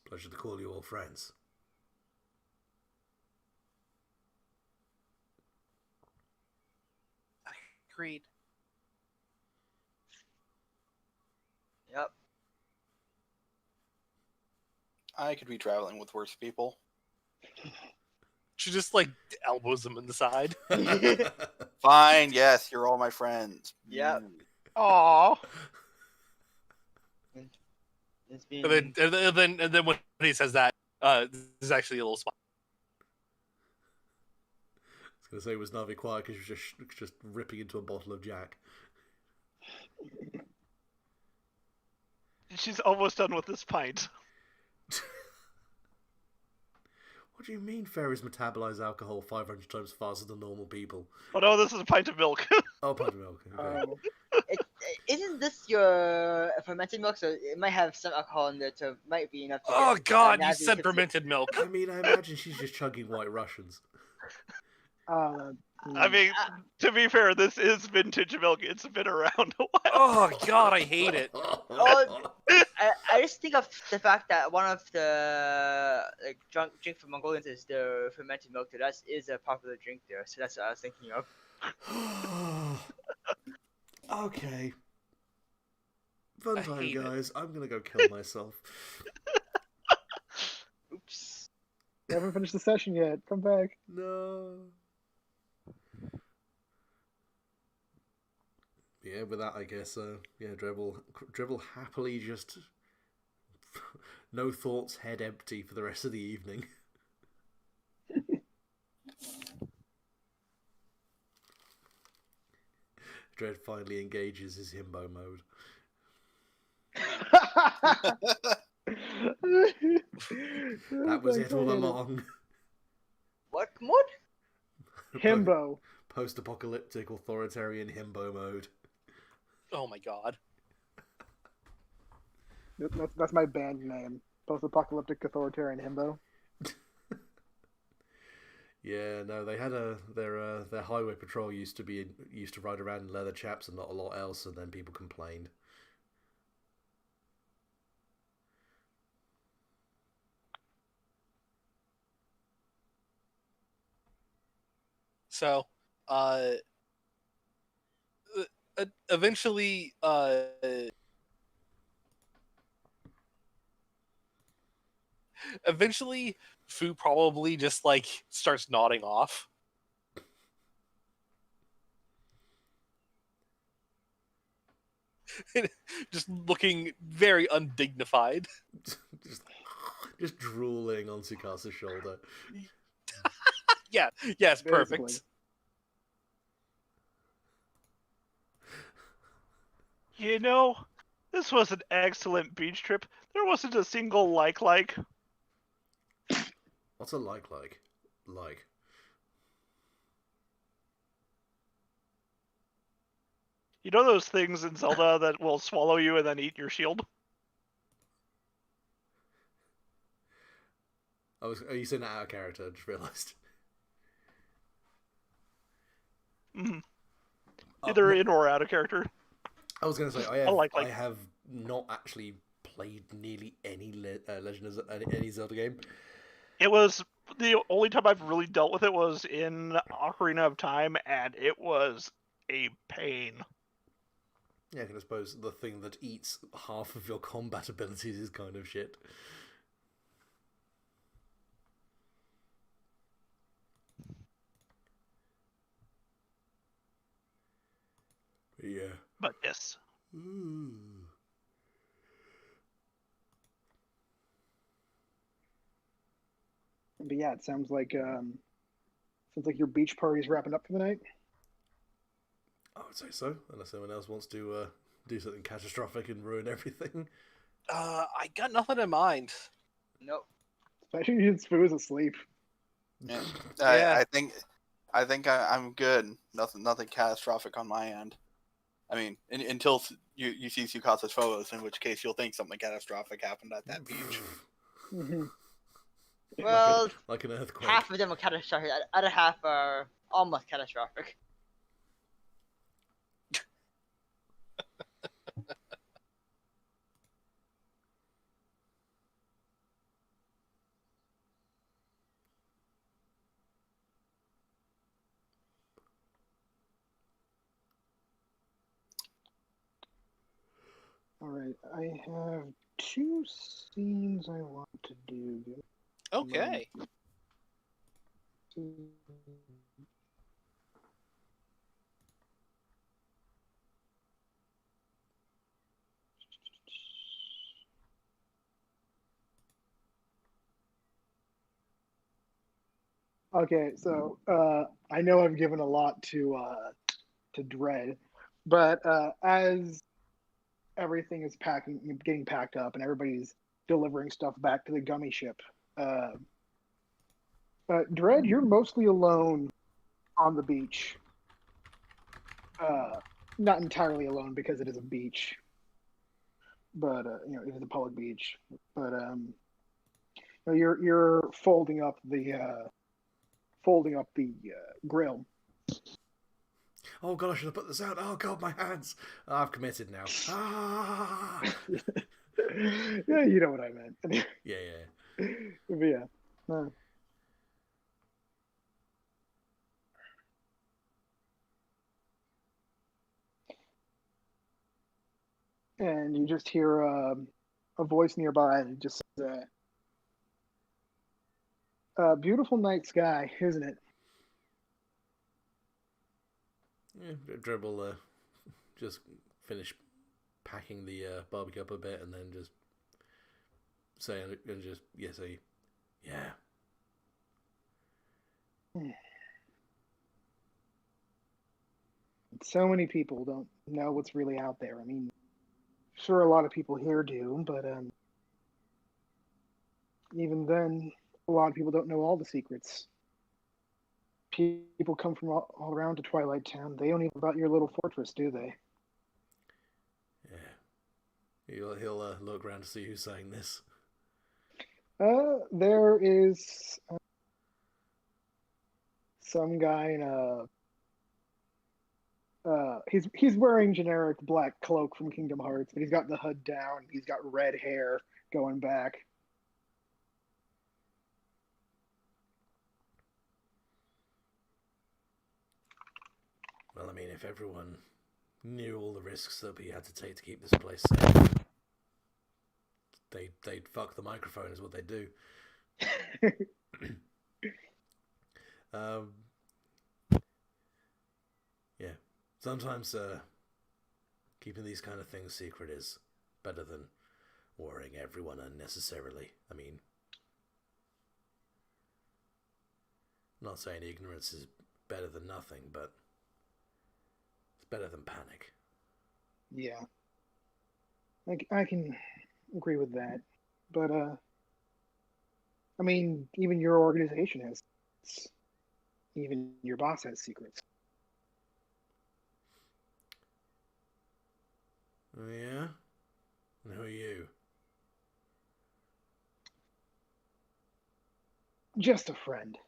pleasure to call you all friends.
Agreed.
Yep.
I could be traveling with worse people.
She just like elbows him in the side.
Fine, yes, you're all my friends.
Yep.
Aww.
It's been...
and then when he says that, there's actually a little smile.
I was going to say, was Navi quiet because she was just ripping into a bottle of Jack?
She's almost done with this pint.
What do you mean fairies metabolize alcohol 500 times faster than normal people?
Oh no, this is a pint of milk.
Oh, pint of milk. Okay.
Isn't this your fermented milk? So it might have some alcohol in there, so it might be enough to
Oh
get,
God, you
Navi
said
to-
fermented milk.
I mean, I imagine she's just chugging White Russians.
I mean, to be fair, this is vintage milk. It's been around a while.
Oh god, I hate it.
Oh, I just think of the fact that one of the drink from Mongolians is the fermented milk. That is a popular drink there, so that's what I was thinking of.
Okay. Fun
I
time,
hate it.
guys. I'm gonna go kill myself.
Oops.
We haven't finished the session yet. Come back.
No. Yeah, with that, I guess, Drev will happily just no thoughts, head empty for the rest of the evening. Dread finally engages his himbo mode. That was it all along.
What mode?
Himbo.
Post-apocalyptic authoritarian himbo mode.
Oh my god.
That's my band name. Post-apocalyptic authoritarian himbo.
Yeah, no, they had their highway patrol used to ride around in leather chaps and not a lot else, and then people complained.
So, eventually, Fu probably just like starts nodding off. Just looking very undignified.
just drooling on Tsukasa's shoulder.
Yeah, yes,
Basically.
perfect.
You know, this was an excellent beach trip. There wasn't a single like.
What's a like? Like.
You know those things in Zelda that will swallow you and then eat your shield?
Are you saying that out of character? I just realised.
Mm-hmm. Either in or out of character.
I was going to say I have not actually played nearly any Legend of any Zelda game.
It was the only time I've really dealt with it was in Ocarina of Time, and it was a pain.
Yeah, I suppose the thing that eats half of your combat abilities is kind of shit. Yeah.
But yes.
But yeah, it sounds like your beach party's wrapping up for the night.
I would say so, unless someone else wants to do something catastrophic and ruin everything.
I got nothing in mind.
Nope.
Especially since Fu's asleep.
Yeah.
Yeah.
I think I'm good. Nothing catastrophic on my end. I mean, until you see Tsukasa's photos, in which case you'll think something catastrophic happened at that beach.
Mm-hmm.
Well,
like an earthquake.
half of them are catastrophic. The other half are almost catastrophic.
All right, I have 2 scenes I want to do.
Okay.
Okay, so I know I've given a lot to Dread, but as everything is getting packed up, and everybody's delivering stuff back to the gummy ship, Dread, you're mostly alone on the beach. Not entirely alone because it is a beach, but it is a public beach. But you're folding up the grill,
Oh god, I should have put this out. Oh god, my hands. I've committed now. Ah.
Yeah, you know what I meant.
Yeah,
But yeah. And you just hear a voice nearby, and it just says, "Beautiful night sky, isn't it?"
yeah. Dribble just finish packing the barbecue up a bit, and then just saying, and just say, yeah.
So many people don't know what's really out there. I mean, sure, a lot of people here do, but even then, a lot of people don't know all the secrets. People come from all around to Twilight Town. They don't even know about your little fortress, do they?
Yeah. He'll look around to see who's saying this.
There is some guy in a. He's wearing generic black cloak from Kingdom Hearts, but he's got the hood down. He's got red hair going back.
Well, I mean, if everyone knew all the risks that we had to take to keep this place safe, they'd fuck the microphone, is what they do. Yeah. Sometimes keeping these kind of things secret is better than worrying everyone unnecessarily. I mean, I'm not saying ignorance is better than nothing, but it's better than panic.
Yeah, I can agree with that, but I mean, even your organization has, even your boss has secrets.
Oh, yeah? And who are you?
Just a friend.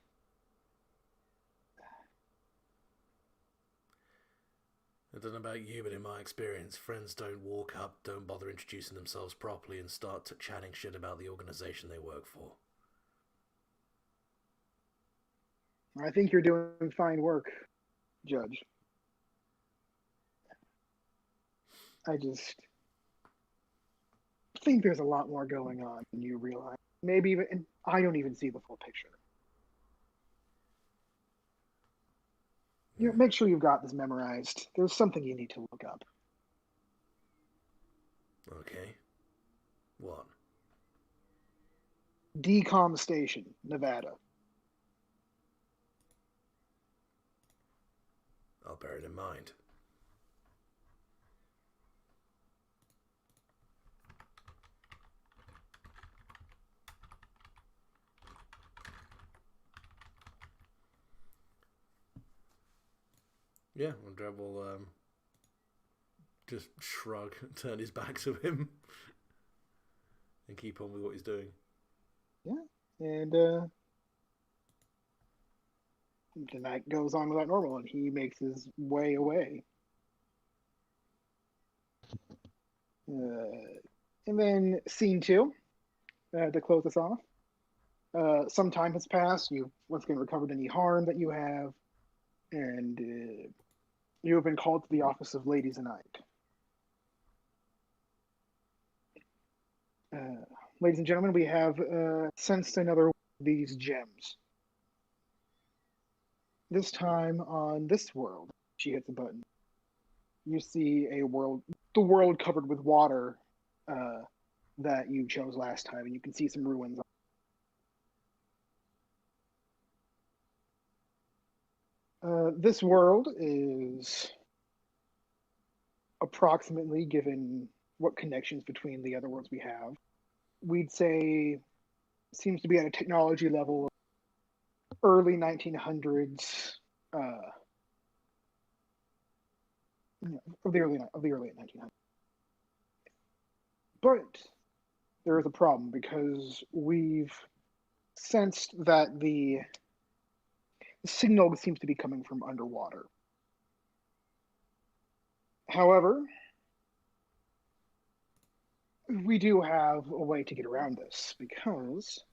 I don't know about you, but in my experience, friends don't walk up, don't bother introducing themselves properly, and start chatting shit about the organization they work for.
I think you're doing fine work, Judge. I just think there's a lot more going on than you realize. Maybe even, and I don't even see the full picture. You know, make sure you've got this memorized. There's something you need to look up.
Okay. What?
Decom Station, Nevada.
I'll bear it in mind. Yeah, well, Dreb will just shrug, turn his back to him, and keep on with what he's doing.
Yeah, and the night goes on without normal, and he makes his way away. And then scene two, to close us off. Some time has passed. You've once again recovered any harm that you have, and you have been called to the office of Lady Zanite. Ladies and gentlemen, we have sensed another one of these gems. This time on this world, she hits a button. You see the world covered with water that you chose last time, and you can see some ruins. This world is approximately, given what connections between the other worlds we have, we'd say seems to be at a technology level of early 1900s, of the early 1900s. But there is a problem because we've sensed that the signal seems to be coming from underwater. However, we do have a way to get around this because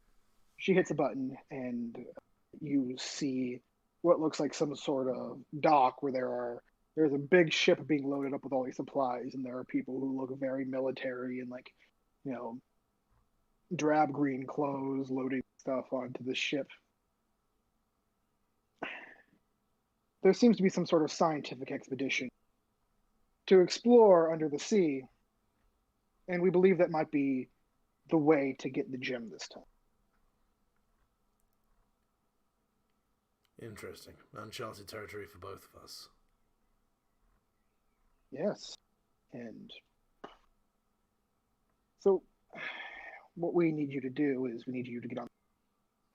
she hits a button and you see what looks like some sort of dock where there's a big ship being loaded up with all these supplies, and there are people who look very military and like, drab green clothes loading stuff onto the ship. There seems to be some sort of scientific expedition to explore under the sea, and we believe that might be the way to get the gem this time.
Interesting. Uncharted territory for both of us.
Yes. And so what we need you to do is we need you to get on.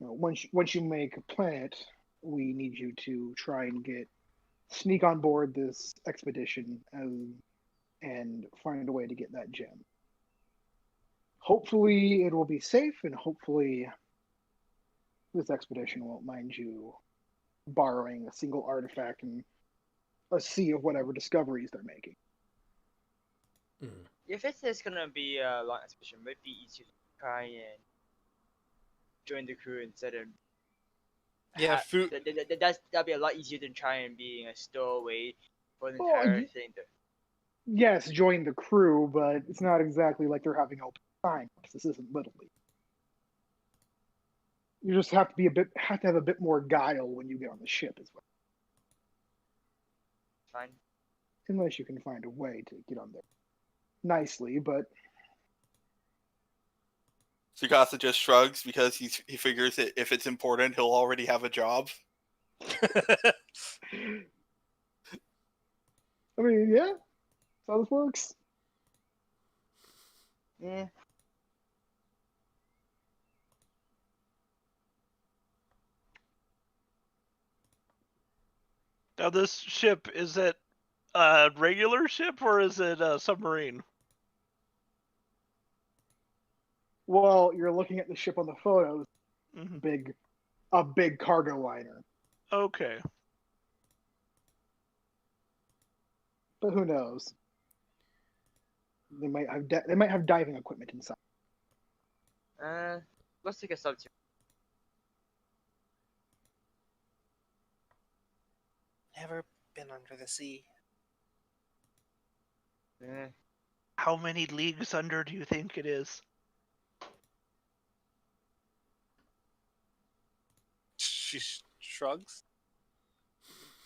Once you make a planet, we need you to try and sneak on board this expedition and find a way to get that gem. Hopefully it will be safe, and hopefully this expedition won't mind you borrowing a single artifact and a sea of whatever discoveries they're making.
If it is gonna be a long expedition, it might be easier to try and join the crew instead of
food.
That'd be a lot easier than trying being a stowaway for the entire thing.
Yes, join the crew, but it's not exactly like they're having open time because this isn't Little League. You just have to have a bit more guile when you get on the ship as well.
Fine.
Unless you can find a way to get on there nicely, but
Tsukasa just shrugs because he figures that if it's important, he'll already have a job.
I mean, yeah, that's how this works.
Yeah.
Now, this ship, is it a regular ship or is it a submarine?
Well, you're looking at the ship on the photos.
Mm-hmm.
A big cargo liner.
Okay.
But who knows? They might have diving equipment inside.
Let's take a subject.
Never been under the sea.
How many leagues under do you think it is?
She shrugs.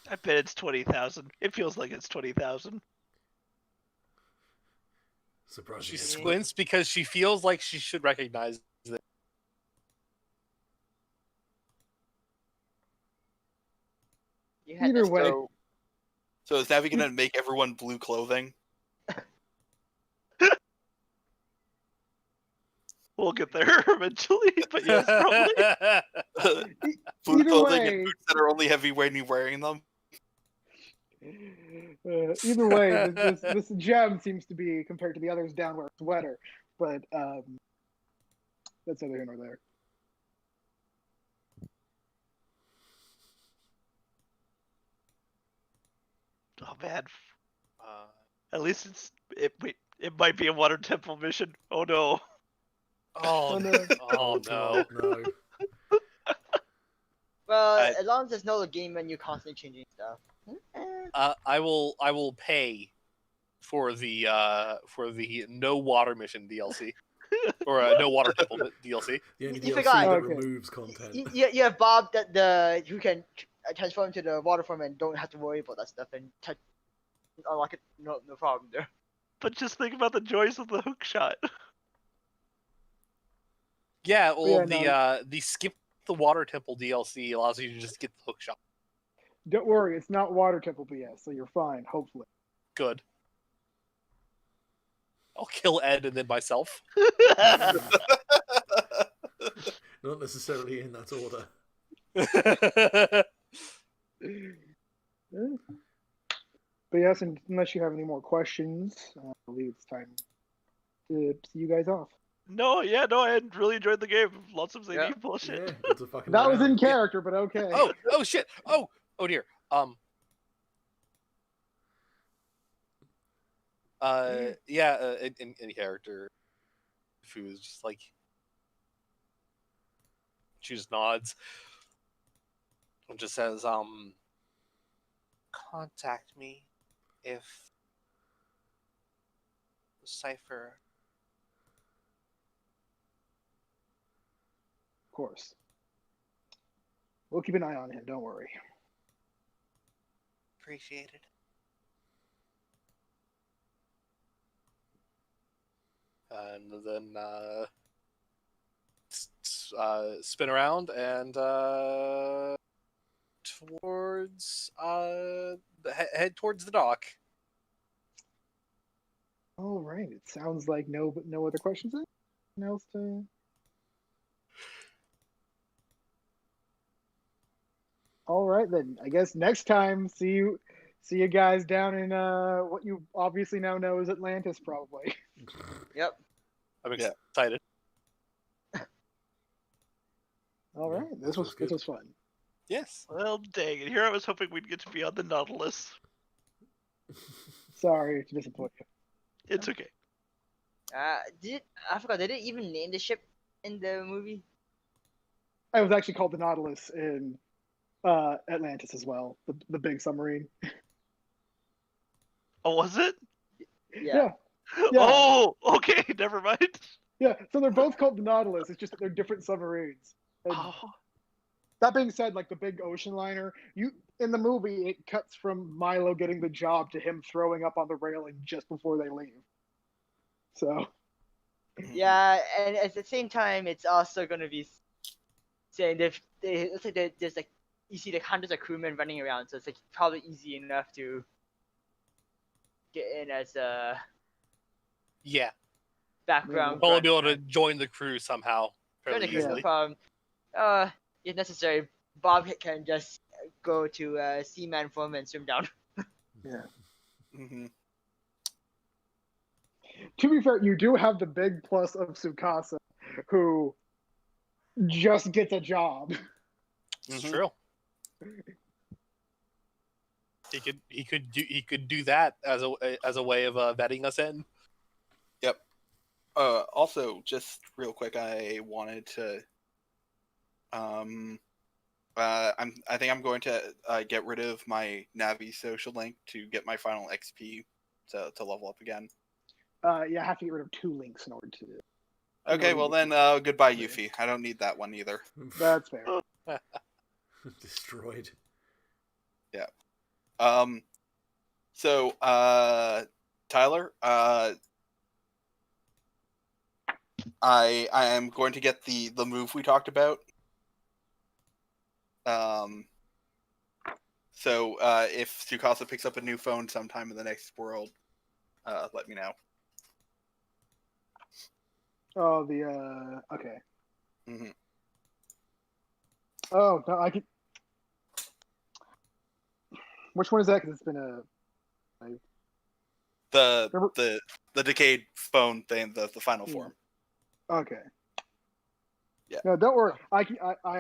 I bet it's 20,000. It feels like it's 20,000.
Surprising.
She squints because she feels like she should recognize it.
Either way.
So is Navi gonna make everyone blue clothing?
We'll get there eventually, but yes, probably.
Blue
Either
clothing
way,
and boots that are only heavy when you're wearing them.
Either way, this gem seems to be, compared to the others, downwear sweater. But that's neither here nor there.
Oh man. At least it might be a water temple mission. Oh no.
Oh no! Oh no!
No.
Well, as long as there's no game and you're constantly changing stuff.
I will pay for the no water mission DLC or no water temple DLC.
The only
You
DLC
forgot.
that
Okay.
removes content.
You have Bob who can transform to the water form and don't have to worry about that stuff and unlock it. No problem there.
But just think about the joys of the hook shot.
Yeah, well,
Yeah,
the skip the water temple DLC allows you to just get the hook shot.
Don't worry, it's not water temple BS, so you're fine. Hopefully.
Good. I'll kill Ed and then myself.
Not necessarily in that order.
But yes, unless you have any more questions, I believe it's time to see you guys off.
No, I had really enjoyed the game. Lots of zany
Yeah.
bullshit.
Yeah, it's a fucking
That was in
around.
character, but okay.
Oh shit. Oh dear. In character, who is just like, she just nods and just says,
Contact me if Cypher.
Of course. We'll keep an eye on him. Don't worry.
Appreciated.
and then spin around and towards head towards the dock.
All right. It sounds like no other questions. Anything else to? All right then. I guess next time, see you guys down in what you obviously now know is Atlantis, probably.
Yep.
I'm excited.
All right. This was fun.
Yes.
Well, dang it. Here I was hoping we'd get to be on the Nautilus.
Sorry to disappoint you.
It's okay.
I forgot, did it even name the ship in the movie?
It was actually called the Nautilus in Atlantis as well. The big submarine.
Oh, was it?
Yeah.
Yeah.
Oh, okay. Never mind.
Yeah. So they're both called the Nautilus. It's just that they're different submarines. And
Oh,
that being said, like the big ocean liner, in the movie it cuts from Milo getting the job to him throwing up on the railing just before they leave. So
Yeah, and at the same time, it's also gonna be saying it looks like there's like, you see like hundreds of crewmen running around, so it's like probably easy enough to get in as a
Yeah.
background.
Probably be able to join the crew somehow fairly
Join the crew, no
easily.
problem. If necessary, Bob can just go to Seaman form and swim down.
yeah.
Mm-hmm.
To be fair, you do have the big plus of Tsukasa, who just gets a job.
It's
Mhm.
true. He could do that as a way of vetting us in.
Yep. Also, just real quick, I wanted to. I think I'm going to get rid of my Navi social link to get my final XP to level up again.
Yeah, I have to get rid of 2 links in order to do it.
Okay, well then, goodbye, Yuffie. I don't need that one either.
That's fair.
Destroyed.
Yeah. So, Tyler, I am going to get the move we talked about. So if Tsukasa picks up a new phone sometime in the next world, let me know.
Oh, okay.
Mm-hmm.
Oh no, I could. Which one is that? Because it's been a.
The decayed phone thing, the final
Yeah.
form.
Okay.
Yeah.
No, don't worry. I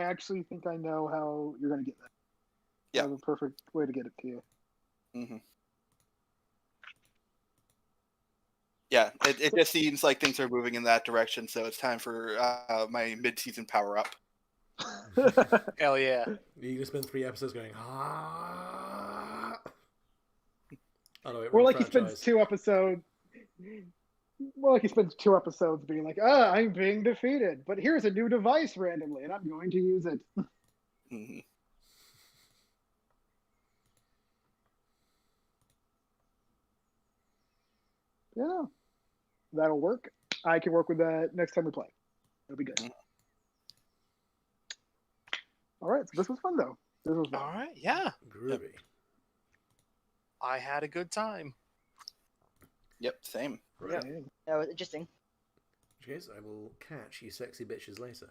actually think I know how you're gonna get that.
Yeah.
I have a perfect way to get it to you.
Mm-hmm. Yeah, it just seems like things are moving in that direction, so it's time for my mid-season power-up.
Hell yeah.
You're gonna spend 3 episodes going, ah. Oh no, wait,
More
wrong
like he spends
franchise.
2 episodes. More like he spends 2 episodes being like, I'm being defeated, but here's a new device randomly, and I'm going to use it.
Mm-hmm.
Yeah, that'll work. I can work with that next time we play. It'll be good.
Mhm.
All right, so this was fun though. This was fun.
All right. Yeah.
Groovy.
I had a good time.
Yep, same.
Right.
Yeah.
That was interesting.
In which case, I will catch you sexy bitches later.